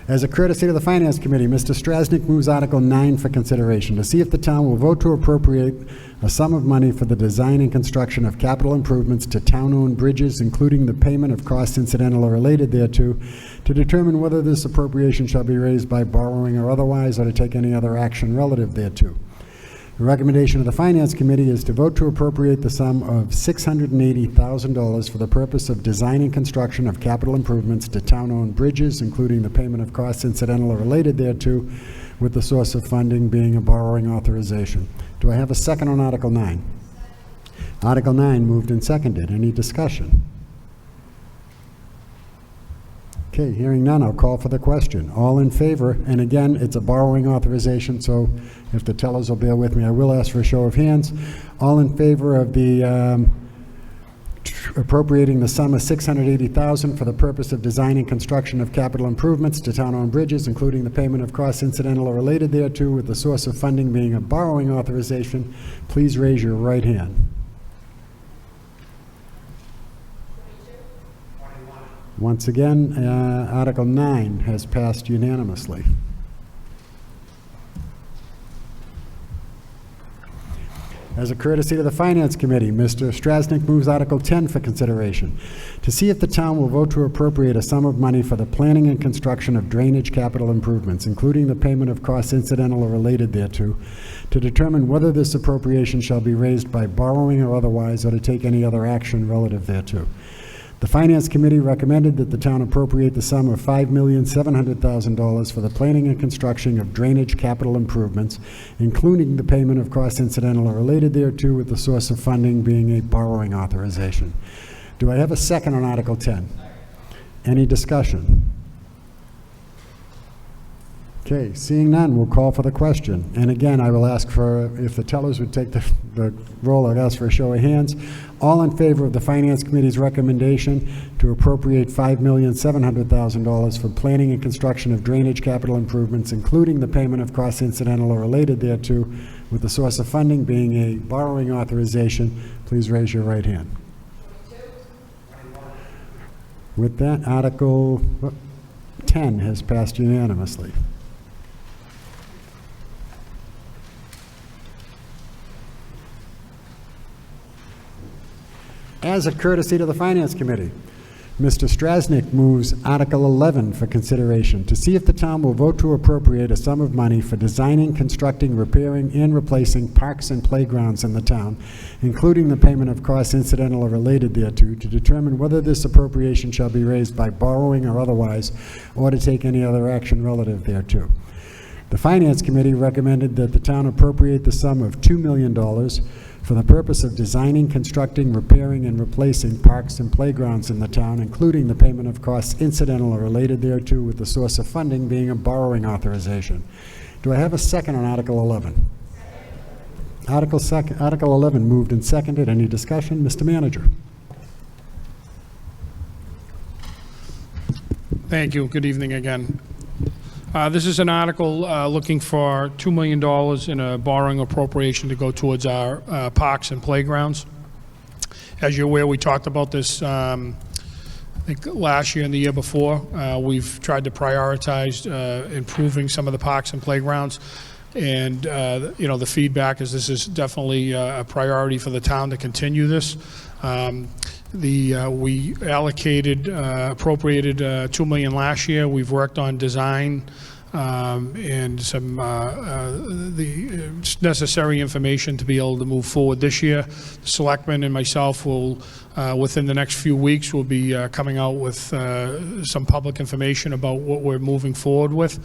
As a courtesy to the Finance Committee, Mr. Strasnick moves Article 9 for consideration, to see if the town will vote to appropriate a sum of money for the design and construction of capital improvements to town-owned bridges, including the payment of costs incidental or related thereto, to determine whether this appropriation shall be raised by borrowing or otherwise, or to take any other action relative thereto. The recommendation of the Finance Committee is to vote to appropriate the sum of $680,000 for the purpose of design and construction of capital improvements to town-owned bridges, including the payment of costs incidental or related thereto, with the source of funding being a borrowing authorization. Do I have a second on Article 9? Article 9 moved and seconded. Any discussion? Okay, hearing none, I'll call for the question. All in favor, and again, it's a borrowing authorization, so if the tellers will bear with me, I will ask for a show of hands. All in favor of the appropriating the sum of $680,000 for the purpose of design and construction of capital improvements to town-owned bridges, including the payment of costs incidental or related thereto, with the source of funding being a borrowing authorization, please raise your right hand. Once again, Article 9 has passed unanimously. As a courtesy to the Finance Committee, Mr. Strasnick moves Article 10 for consideration, to see if the town will vote to appropriate a sum of money for the planning and construction of drainage capital improvements, including the payment of costs incidental or related thereto, to determine whether this appropriation shall be raised by borrowing or otherwise, or to take any other action relative thereto. The Finance Committee recommended that the town appropriate the sum of $5,700,000 for the planning and construction of drainage capital improvements, including the payment of costs incidental or related thereto, with the source of funding being a borrowing authorization. Do I have a second on Article 10? Any discussion? Okay, seeing none, we'll call for the question. And again, I will ask for, if the tellers would take the roll, I'd ask for a show of hands. All in favor of the Finance Committee's recommendation to appropriate $5,700,000 for planning and construction of drainage capital improvements, including the payment of costs incidental or related thereto, with the source of funding being a borrowing authorization, please raise your right hand. With that, Article 10 has passed unanimously. As a courtesy to the Finance Committee, Mr. Strasnick moves Article 11 for consideration, to see if the town will vote to appropriate a sum of money for designing, constructing, repairing, and replacing parks and playgrounds in the town, including the payment of costs incidental or related thereto, to determine whether this appropriation shall be raised by borrowing or otherwise, or to take any other action relative thereto. The Finance Committee recommended that the town appropriate the sum of $2 million for the purpose of designing, constructing, repairing, and replacing parks and playgrounds in the town, including the payment of costs incidental or related thereto, with the source of funding being a borrowing authorization. Do I have a second on Article 11? Article 11 moved and seconded. Any discussion? Mr. Manager. Thank you. Good evening again. This is an article looking for $2 million in a borrowing appropriation to go towards our parks and playgrounds. As you're aware, we talked about this, I think last year and the year before. We've tried to prioritize improving some of the parks and playgrounds. And, you know, the feedback is this is definitely a priority for the town to continue this. We allocated, appropriated $2 million last year. We've worked on design and some the necessary information to be able to move forward this year. The selectmen and myself will, within the next few weeks, will be coming out with some public information about what we're moving forward with.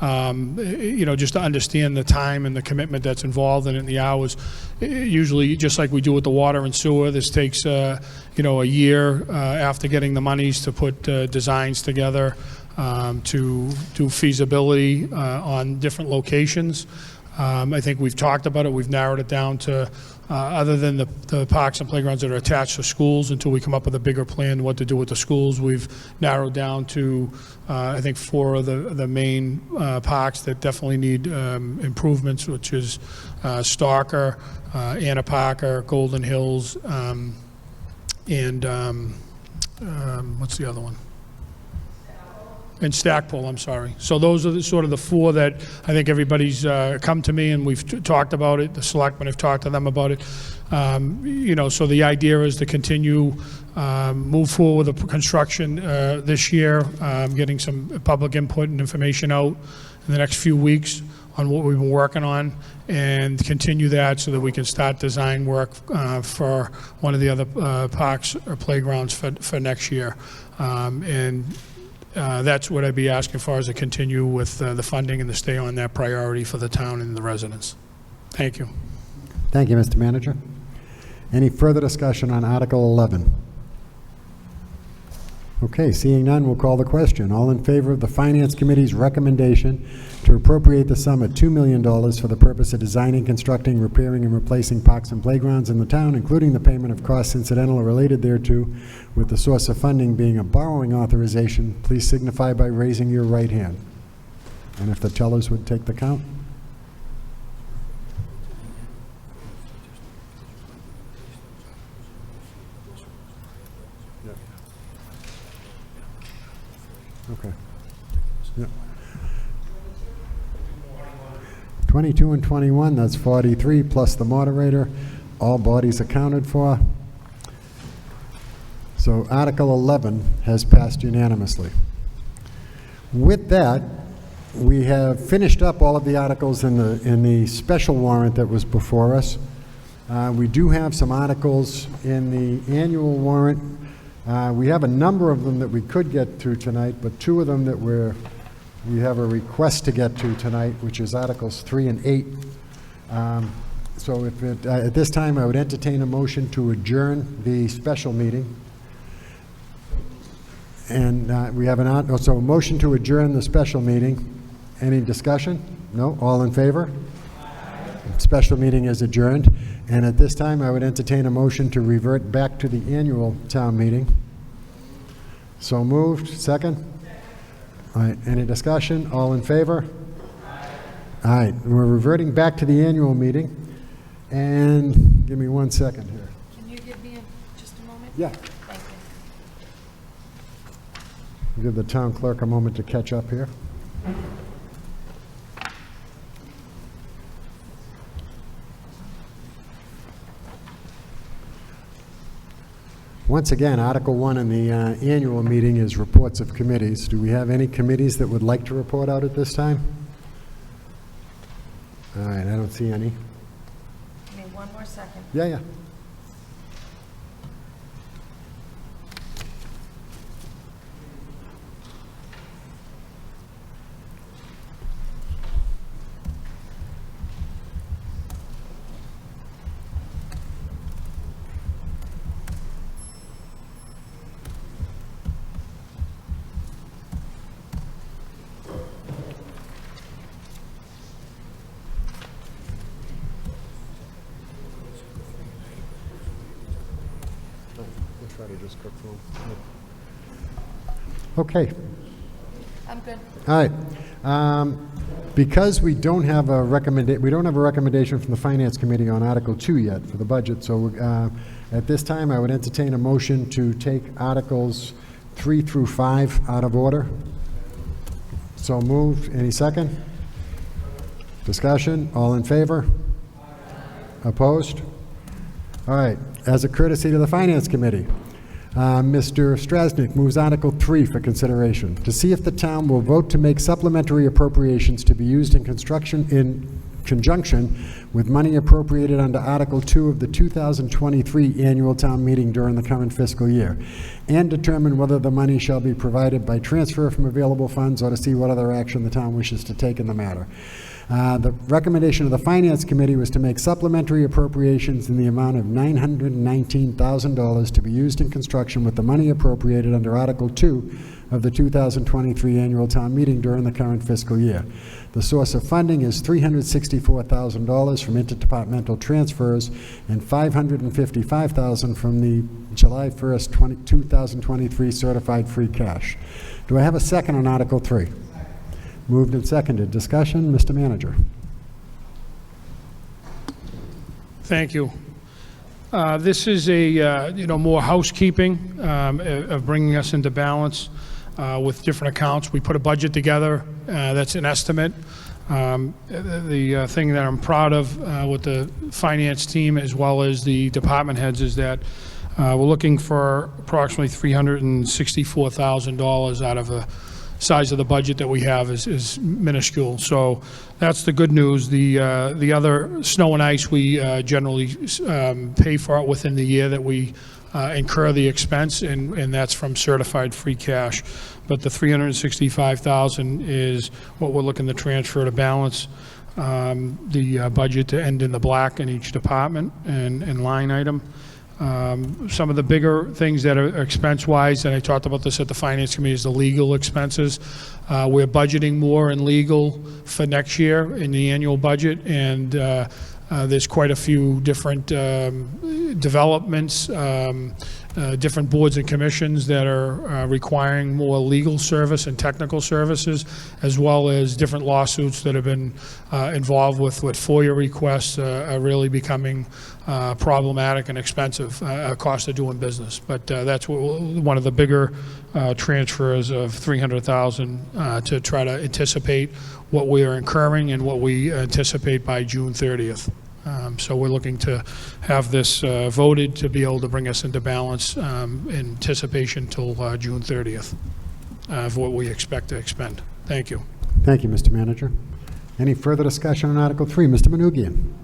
You know, just to understand the time and the commitment that's involved in it and the hours. Usually, just like we do with the water and sewer, this takes, you know, a year after getting the monies to put designs together, to do feasibility on different locations. I think we've talked about it. We've narrowed it down to, other than the parks and playgrounds that are attached to schools, until we come up with a bigger plan what to do with the schools. We've narrowed down to, I think, 4 of the main parks that definitely need improvements, which is Stalker, Anna Parker, Golden Hills, and what's the other one? And Stackpole, I'm sorry. So those are sort of the four that I think everybody's come to me and we've talked about it. The selectmen have talked to them about it. So the idea is to continue, move forward with the construction this year, getting some public input and information out in the next few weeks on what we've been working on, and continue that so that we can start design work for one of the other parks or playgrounds for next year. That's what I'd be asking for, is to continue with the funding and to stay on that priority for the town and the residents. Thank you. Thank you, Mr. Manager. Any further discussion on Article 11? Okay, seeing none, we'll call the question. All in favor of the Finance Committee's recommendation to appropriate the sum of $2 million for the purpose of designing, constructing, repairing, and replacing parks and playgrounds in the town, including the payment of costs incidental or related thereto, with the source of funding being a borrowing authorization, please signify by raising your right hand. And if the tellers would take the count. Okay. Yep. 22 and 21, that's 43, plus the moderator. All bodies accounted for. So Article 11 has passed unanimously. With that, we have finished up all of the articles in the special warrant that was before us. We do have some articles in the annual warrant. We have a number of them that we could get to tonight, but two of them that we have a request to get to tonight, which is Articles 3 and 8. So at this time, I would entertain a motion to adjourn the special meeting. And we have a motion to adjourn the special meeting. Any discussion? No? All in favor? Special meeting is adjourned. And at this time, I would entertain a motion to revert back to the annual town meeting. So moved. Second? All right. Any discussion? All in favor? All right. We're reverting back to the annual meeting. And give me 1 second here. Can you give me just a moment? Yeah. Thank you. Give the town clerk a moment to catch up here. Once again, Article 1 in the annual meeting is reports of committees. Do we have any committees that would like to report out at this time? All right, I don't see any. Give me 1 more second. Yeah. Try to just cook for them. Okay. I'm good. All right. Because we don't have a recommendation from the Finance Committee on Article 2 yet for the budget, so at this time I would entertain a motion to take Articles 3 through 5 out of order. So moved. Any second? Discussion? All in favor? Opposed? All right. As a courtesy to the Finance Committee, Mr. Strasnick moves Article 3 for consideration, to see if the town will vote to make supplementary appropriations to be used in conjunction with money appropriated under Article 2 of the 2023 annual town meeting during the current fiscal year, and determine whether the money shall be provided by transfer from available funds or to see what other action the town wishes to take in the matter. The recommendation of the Finance Committee was to make supplementary appropriations in the amount of $919,000 to be used in construction with the money appropriated under Article 2 of the 2023 annual town meeting during the current fiscal year. The source of funding is $364,000 from interdepartmental transfers and $555,000 from the July 1st, 2023 certified free cash. Do I have a second on Article 3? Moved and seconded. Discussion, Mr. Manager. Thank you. This is a more housekeeping of bringing us into balance. with different accounts. We put a budget together that's an estimate. The thing that I'm proud of with the finance team as well as the department heads is that we're looking for approximately $364,000 out of a size of the budget that we have is minuscule. So that's the good news. The other snow and ice, we generally pay for it within the year that we incur the expense, and that's from certified free cash. But the $365,000 is what we're looking to transfer to balance the budget to end in the black in each department and line item. Some of the bigger things that are expense-wise, and I talked about this at the Finance Committee, is the legal expenses. We're budgeting more in legal for next year in the annual budget, and there's quite a few different developments, different boards and commissions that are requiring more legal service and technical services, as well as different lawsuits that have been involved with FOIA requests are really becoming problematic and expensive, cost of doing business. But that's one of the bigger transfers of $300,000 to try to anticipate what we are incurring and what we anticipate by June 30th. So we're looking to have this voted to be able to bring us into balance in anticipation till June 30th of what we expect to expend. Thank you. Thank you, Mr. Manager. Any further discussion on Article 3? Mr. Manoogian.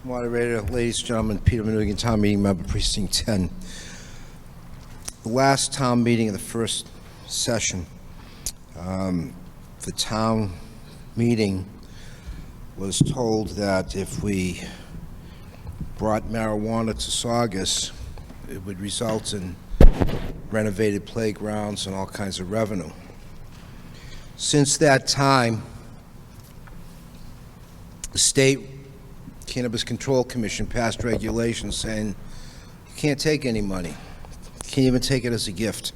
Moderator, ladies and gentlemen, Peter Manoogian, Town Meeting Member, Precinct 10. The last town meeting of the first session, the town meeting was told that if we brought marijuana to Saugus, it would result in renovated playgrounds and all kinds of revenue. Since that time, the state Cannabis Control Commission passed regulations saying you can't take any money. You can't even take it as a gift.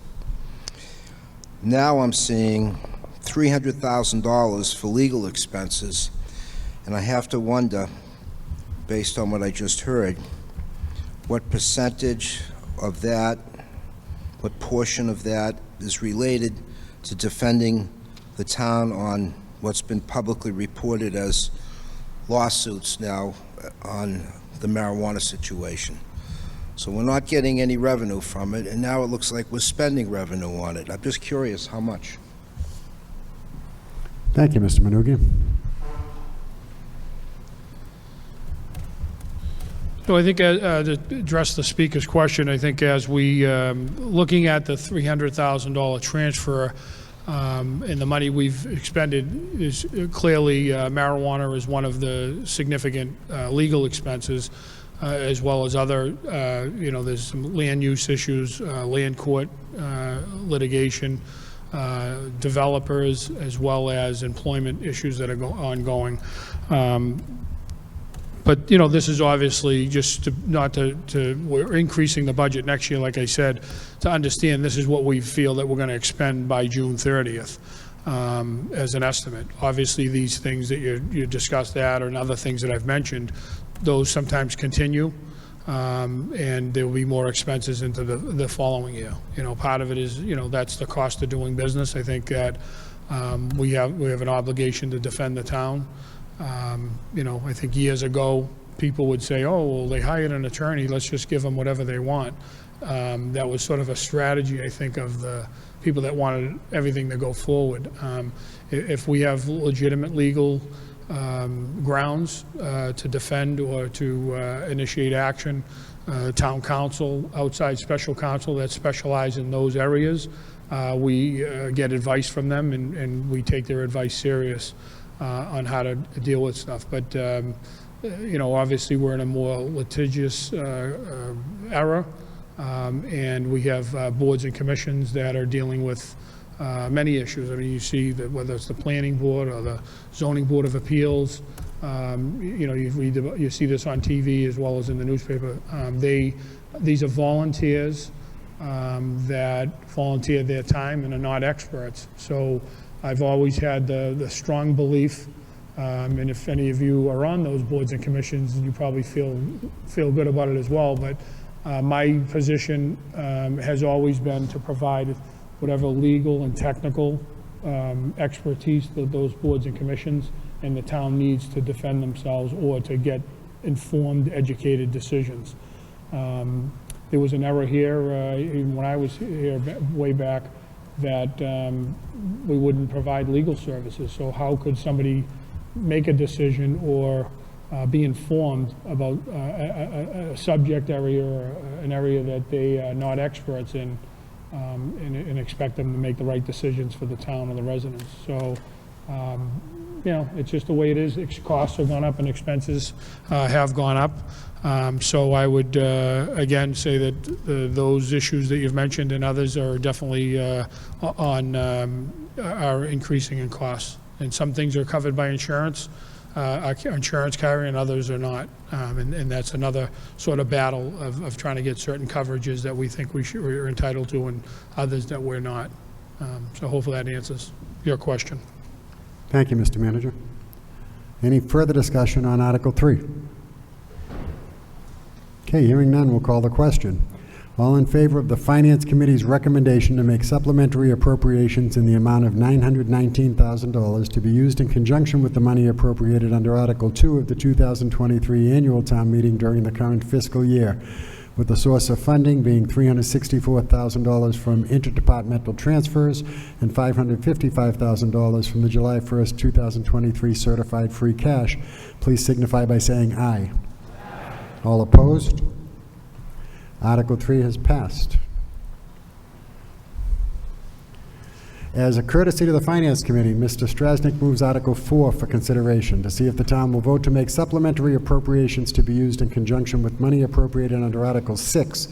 Now I'm seeing $300,000 for legal expenses, and I have to wonder, based on what I just heard, what percentage of that, what portion of that is related to defending the town on what's been publicly reported as lawsuits now on the marijuana situation. So we're not getting any revenue from it, and now it looks like we're spending revenue on it. I'm just curious how much. Thank you, Mr. Manoogian. So I think to address the speaker's question, I think as we looking at the $300,000 transfer, and the money we've expended is clearly marijuana is one of the significant legal expenses, as well as other, there's some land use issues, land court litigation, developers, as well as employment issues that are ongoing. But, this is obviously just we're increasing the budget next year, like I said, to understand this is what we feel that we're going to expend by June 30th as an estimate. Obviously, these things that you discussed that and other things that I've mentioned, those sometimes continue, and there will be more expenses into the following year. Part of it is, that's the cost of doing business. I think that we have an obligation to defend the town. I think years ago, people would say, oh, well, they hired an attorney, let's just give them whatever they want. That was sort of a strategy, I think, of the people that wanted everything to go forward. If we have legitimate legal grounds to defend or to initiate action, town council, outside special counsel that specialize in those areas, we get advice from them, and we take their advice serious on how to deal with stuff. But, obviously we're in a more litigious era, and we have boards and commissions that are dealing with many issues. I mean, you see that whether it's the planning board or the zoning board of appeals, you see this on TV as well as in the newspaper. These are volunteers that volunteer their time and are not experts. So I've always had the strong belief, and if any of you are on those boards and commissions, you probably feel good about it as well, but my position has always been to provide whatever legal and technical expertise that those boards and commissions and the town needs to defend themselves or to get informed, educated decisions. There was an error here, even when I was here way back, that we wouldn't provide legal services. So how could somebody make a decision or be informed about a subject area or an area that they are not experts in, and expect them to make the right decisions for the town and the residents. So, you know, it's just the way it is. Costs have gone up and expenses have gone up. So I would, again, say that those issues that you've mentioned and others are definitely are increasing in costs. And some things are covered by insurance, our insurance carrier, and others are not. And that's another sort of battle of trying to get certain coverages that we think we're entitled to and others that we're not. So hopefully that answers your question. Thank you, Mr. Manager. Any further discussion on Article 3? Okay, hearing none, we'll call the question. All in favor of the Finance Committee's recommendation to make supplementary appropriations in the amount of $919,000 to be used in conjunction with the money appropriated under Article 2 of the 2023 Annual Town Meeting during the current fiscal year, with the source of funding being $364,000 from interdepartmental transfers and $555,000 from the July 1st, 2023 certified free cash, please signify by saying aye. All opposed? Article 3 has passed. As a courtesy to the Finance Committee, Mr. Strasnick moves Article 4 for consideration to see if the town will vote to make supplementary appropriations to be used in conjunction with money appropriated under Article 6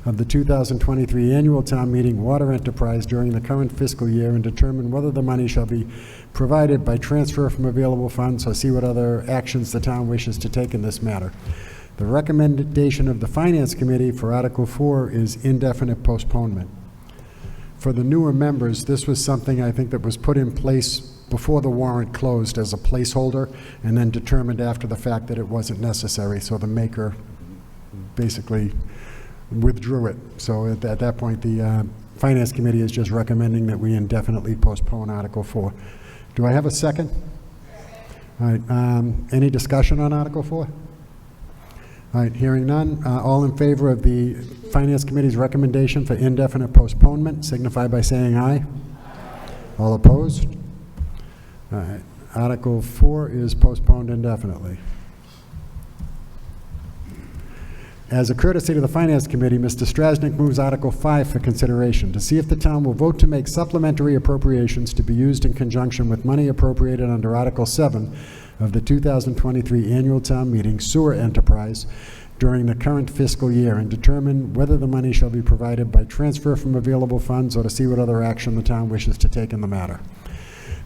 of the 2023 Annual Town Meeting Water Enterprise during the current fiscal year and determine whether the money shall be provided by transfer from available funds or see what other actions the town wishes to take in this matter. The recommendation of the Finance Committee for Article 4 is indefinite postponement. For the newer members, this was something I think that was put in place before the warrant closed as a placeholder and then determined after the fact that it wasn't necessary, so the maker basically withdrew it. So at that point, the Finance Committee is just recommending that we indefinitely postpone Article 4. Do I have a second? All right, any discussion on Article 4? All right, hearing none. All in favor of the Finance Committee's recommendation for indefinite postponement, signify by saying aye. All opposed? All right, Article 4 is postponed indefinitely. As a courtesy to the Finance Committee, Mr. Strasnick moves Article 5 for consideration to see if the town will vote to make supplementary appropriations to be used in conjunction with money appropriated under Article 7 of the 2023 Annual Town Meeting Sewer Enterprise during the current fiscal year and determine whether the money shall be provided by transfer from available funds or to see what other action the town wishes to take in the matter.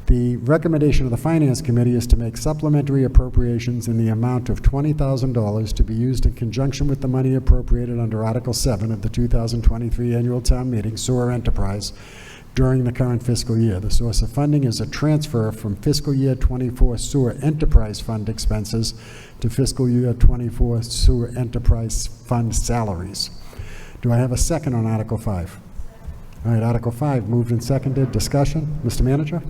The recommendation of the Finance Committee is to make supplementary appropriations in the amount of $20,000 to be used in conjunction with the money appropriated under Article 7 of the 2023 Annual Town Meeting Sewer Enterprise during the current fiscal year. The source of funding is a transfer from fiscal year 24 Sewer Enterprise Fund expenses to fiscal year 24 Sewer Enterprise Fund salaries. Do I have a second on Article 5? All right, Article 5 moved and seconded. Discussion? Mr. Manager?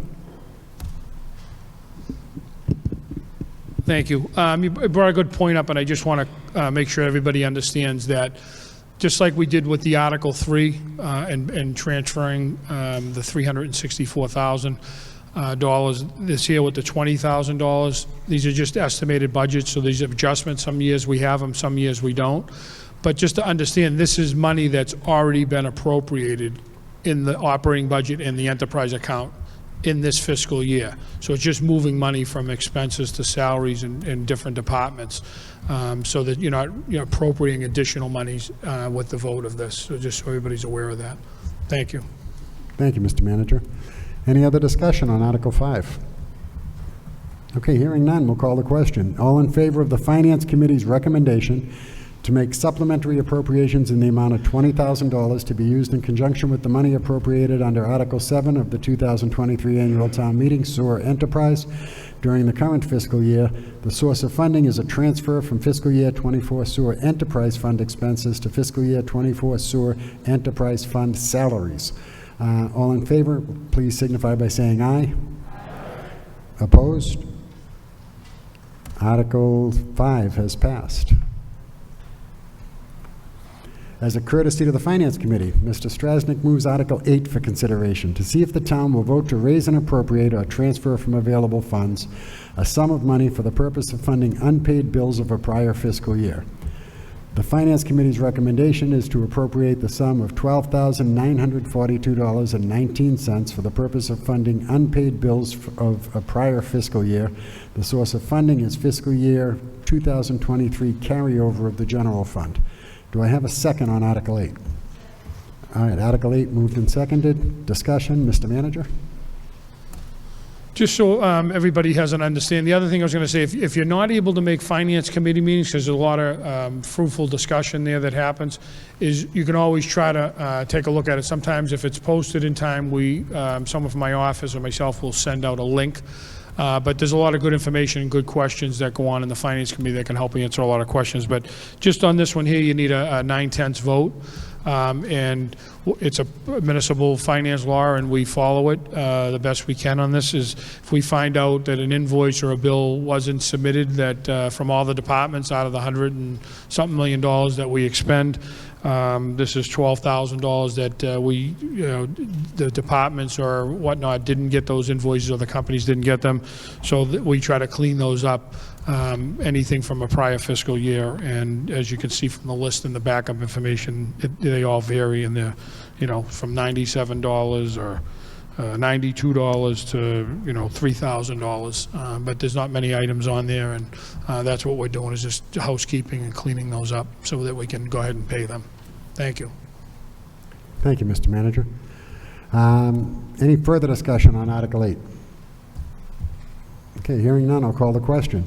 Thank you. You brought a good point up, and I just want to make sure everybody understands that just like we did with the Article 3 and transferring the $364,000 this year with the $20,000, these are just estimated budgets, so these are adjustments. Some years we have them, some years we don't. But just to understand, this is money that's already been appropriated in the operating budget and the enterprise account in this fiscal year. So it's just moving money from expenses to salaries in different departments, so that you're not appropriating additional monies with the vote of this. So just so everybody's aware of that. Thank you. Thank you, Mr. Manager. Any other discussion on Article 5? Okay, hearing none, we'll call the question. All in favor of the Finance Committee's recommendation to make supplementary appropriations in the amount of $20,000 to be used in conjunction with the money appropriated under Article 7 of the 2023 Annual Town Meeting Sewer Enterprise during the current fiscal year. The source of funding is a transfer from fiscal year 24 Sewer Enterprise Fund expenses to fiscal year 24 Sewer Enterprise Fund salaries. All in favor, please signify by saying aye. Opposed? Article 5 has passed. As a courtesy to the Finance Committee, Mr. Strasnick moves Article 8 for consideration, to see if the town will vote to raise and appropriate or transfer from available funds a sum of money for the purpose of funding unpaid bills of a prior fiscal year. The Finance Committee's recommendation is to appropriate the sum of $12,942.19 for the purpose of funding unpaid bills of a prior fiscal year. The source of funding is fiscal year 2023 carryover of the general fund. Do I have a second on Article 8? All right, Article 8 moved and seconded. Discussion, Mr. Manager? Just so everybody has an understanding, the other thing I was going to say, if you're not able to make Finance Committee meetings, because there's a lot of fruitful discussion there that happens, is you can always try to take a look at it. Sometimes if it's posted in time, someone from my office or myself will send out a link. But there's a lot of good information and good questions that go on in the Finance Committee that can help answer a lot of questions. But just on this one here, you need a 9/10 vote. And it's a municipal finance law, and we follow it the best we can on this. Is if we find out that an invoice or a bill wasn't submitted, that from all the departments, out of the $100 and something million that we expend, this is $12,000 that the departments or whatnot didn't get those invoices, or the companies didn't get them. So we try to clean those up. Anything from a prior fiscal year, and as you can see from the list in the backup information, they all vary, and they're, from $97 or $92 to $3,000. But there's not many items on there, and that's what we're doing, is just housekeeping and cleaning those up so that we can go ahead and pay them. Thank you. Thank you, Mr. Manager. Any further discussion on Article 8? Okay, hearing none, I'll call the question.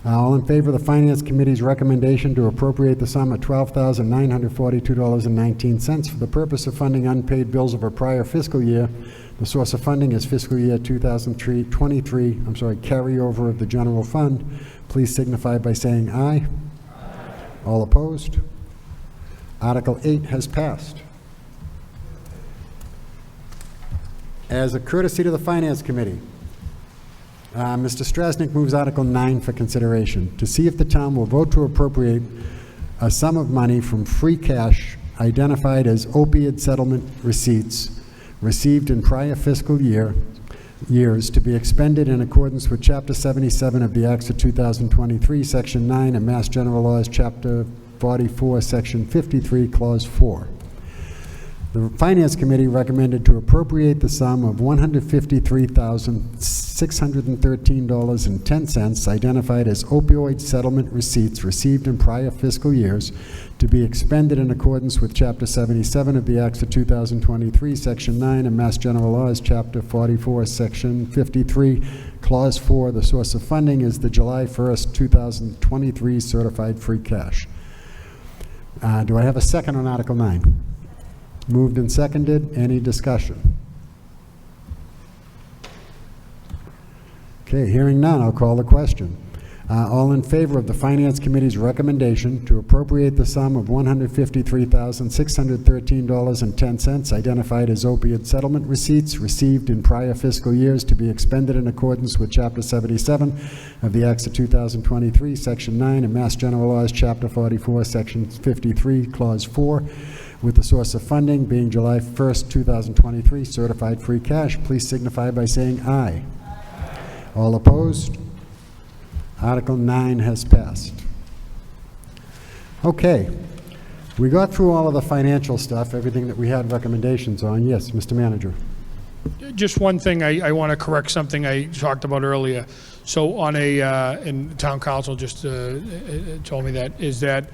All in favor of the Finance Committee's recommendation to appropriate the sum of $12,942.19 for the purpose of funding unpaid bills of a prior fiscal year. The source of funding is fiscal year 2023, carryover of the general fund. Please signify by saying aye. All opposed? Article 8 has passed. As a courtesy to the Finance Committee, Mr. Strasnick moves Article 9 for consideration, to see if the town will vote to appropriate a sum of money from free cash identified as opioid settlement receipts received in prior fiscal years to be expended in accordance with Chapter 77 of the Acts of 2023, Section 9, and Mass General Laws, Chapter 44, Section 53, Clause 4. The Finance Committee recommended to appropriate the sum of $153,613.10 identified as opioid settlement receipts received in prior fiscal years to be expended in accordance with Chapter 77 of the Acts of 2023, Section 9, and Mass General Laws, Chapter 44, Section 53, Clause 4. The source of funding is the July 1st, 2023 certified free cash. Do I have a second on Article 9? Moved and seconded. Any discussion? Okay, hearing none, I'll call the question. All in favor of the Finance Committee's recommendation to appropriate the sum of $153,613.10 identified as opiate settlement receipts received in prior fiscal years to be expended in accordance with Chapter 77 of the Acts of 2023, Section 9, and Mass General Laws, Chapter 44, Section 53, Clause 4, with the source of funding being July 1st, 2023, certified free cash, please signify by saying aye. All opposed? Article 9 has passed. Okay, we got through all of the financial stuff, everything that we had recommendations on. Yes, Mr. Manager. Just one thing, I want to correct something I talked about earlier. So on and Town Council just told me that, is that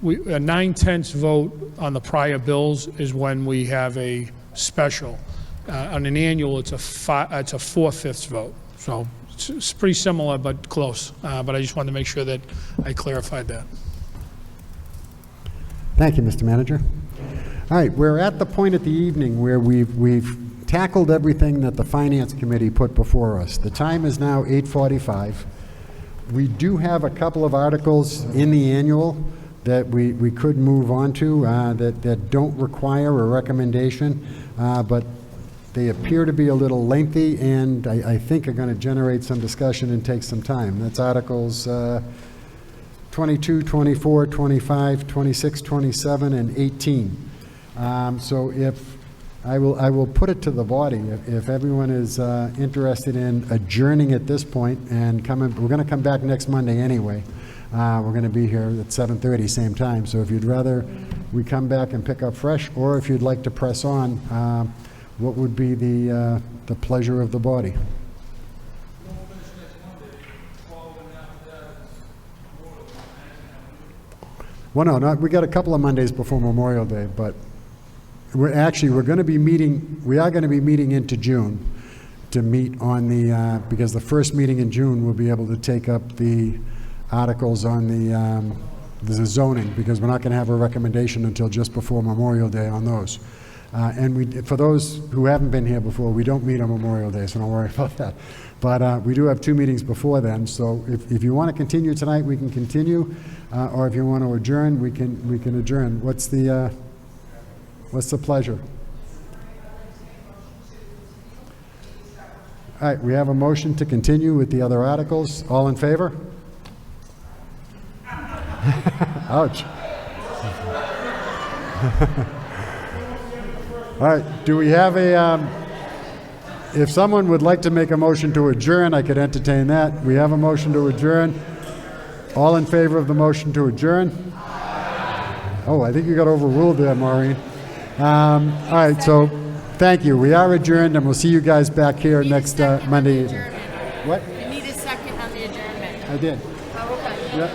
a 9/10 vote on the prior bills is when we have a special. On an annual, it's a 4/5 vote. So it's pretty similar, but close. But I just wanted to make sure that I clarified that. Thank you, Mr. Manager. All right, we're at the point of the evening where we've tackled everything that the Finance Committee put before us. The time is now 8:45. We do have a couple of articles in the annual that we could move on to that don't require a recommendation, but they appear to be a little lengthy and I think are going to generate some discussion and take some time. That's Articles 22, 24, 25, 26, 27, and 18. So if I will put it to the body, if everyone is interested in adjourning at this point and coming, we're going to come back next Monday anyway. We're going to be here at 7:30, same time. So if you'd rather we come back and pick up fresh, or if you'd like to press on, what would be the pleasure of the body? Well, no, we got a couple of Mondays before Memorial Day, but we are going to be meeting into June to meet on the, because the first meeting in June we'll be able to take up the articles on the zoning, because we're not going to have a recommendation until just before Memorial Day on those. And for those who haven't been here before, we don't meet on Memorial Day, so don't worry about that. But we do have 2 meetings before then, so if you want to continue tonight, we can continue, or if you want to adjourn, we can adjourn. What's the pleasure? All right, we have a motion to continue with the other articles. All in favor? Ouch. All right, do we have if someone would like to make a motion to adjourn, I could entertain that. We have a motion to adjourn. All in favor of the motion to adjourn? Oh, I think you got overruled there, Maureen. All right, so thank you. We are adjourned, and we'll see you guys back here next Monday evening. What? You need a second on the adjournment. I did. Oh, okay. Yep.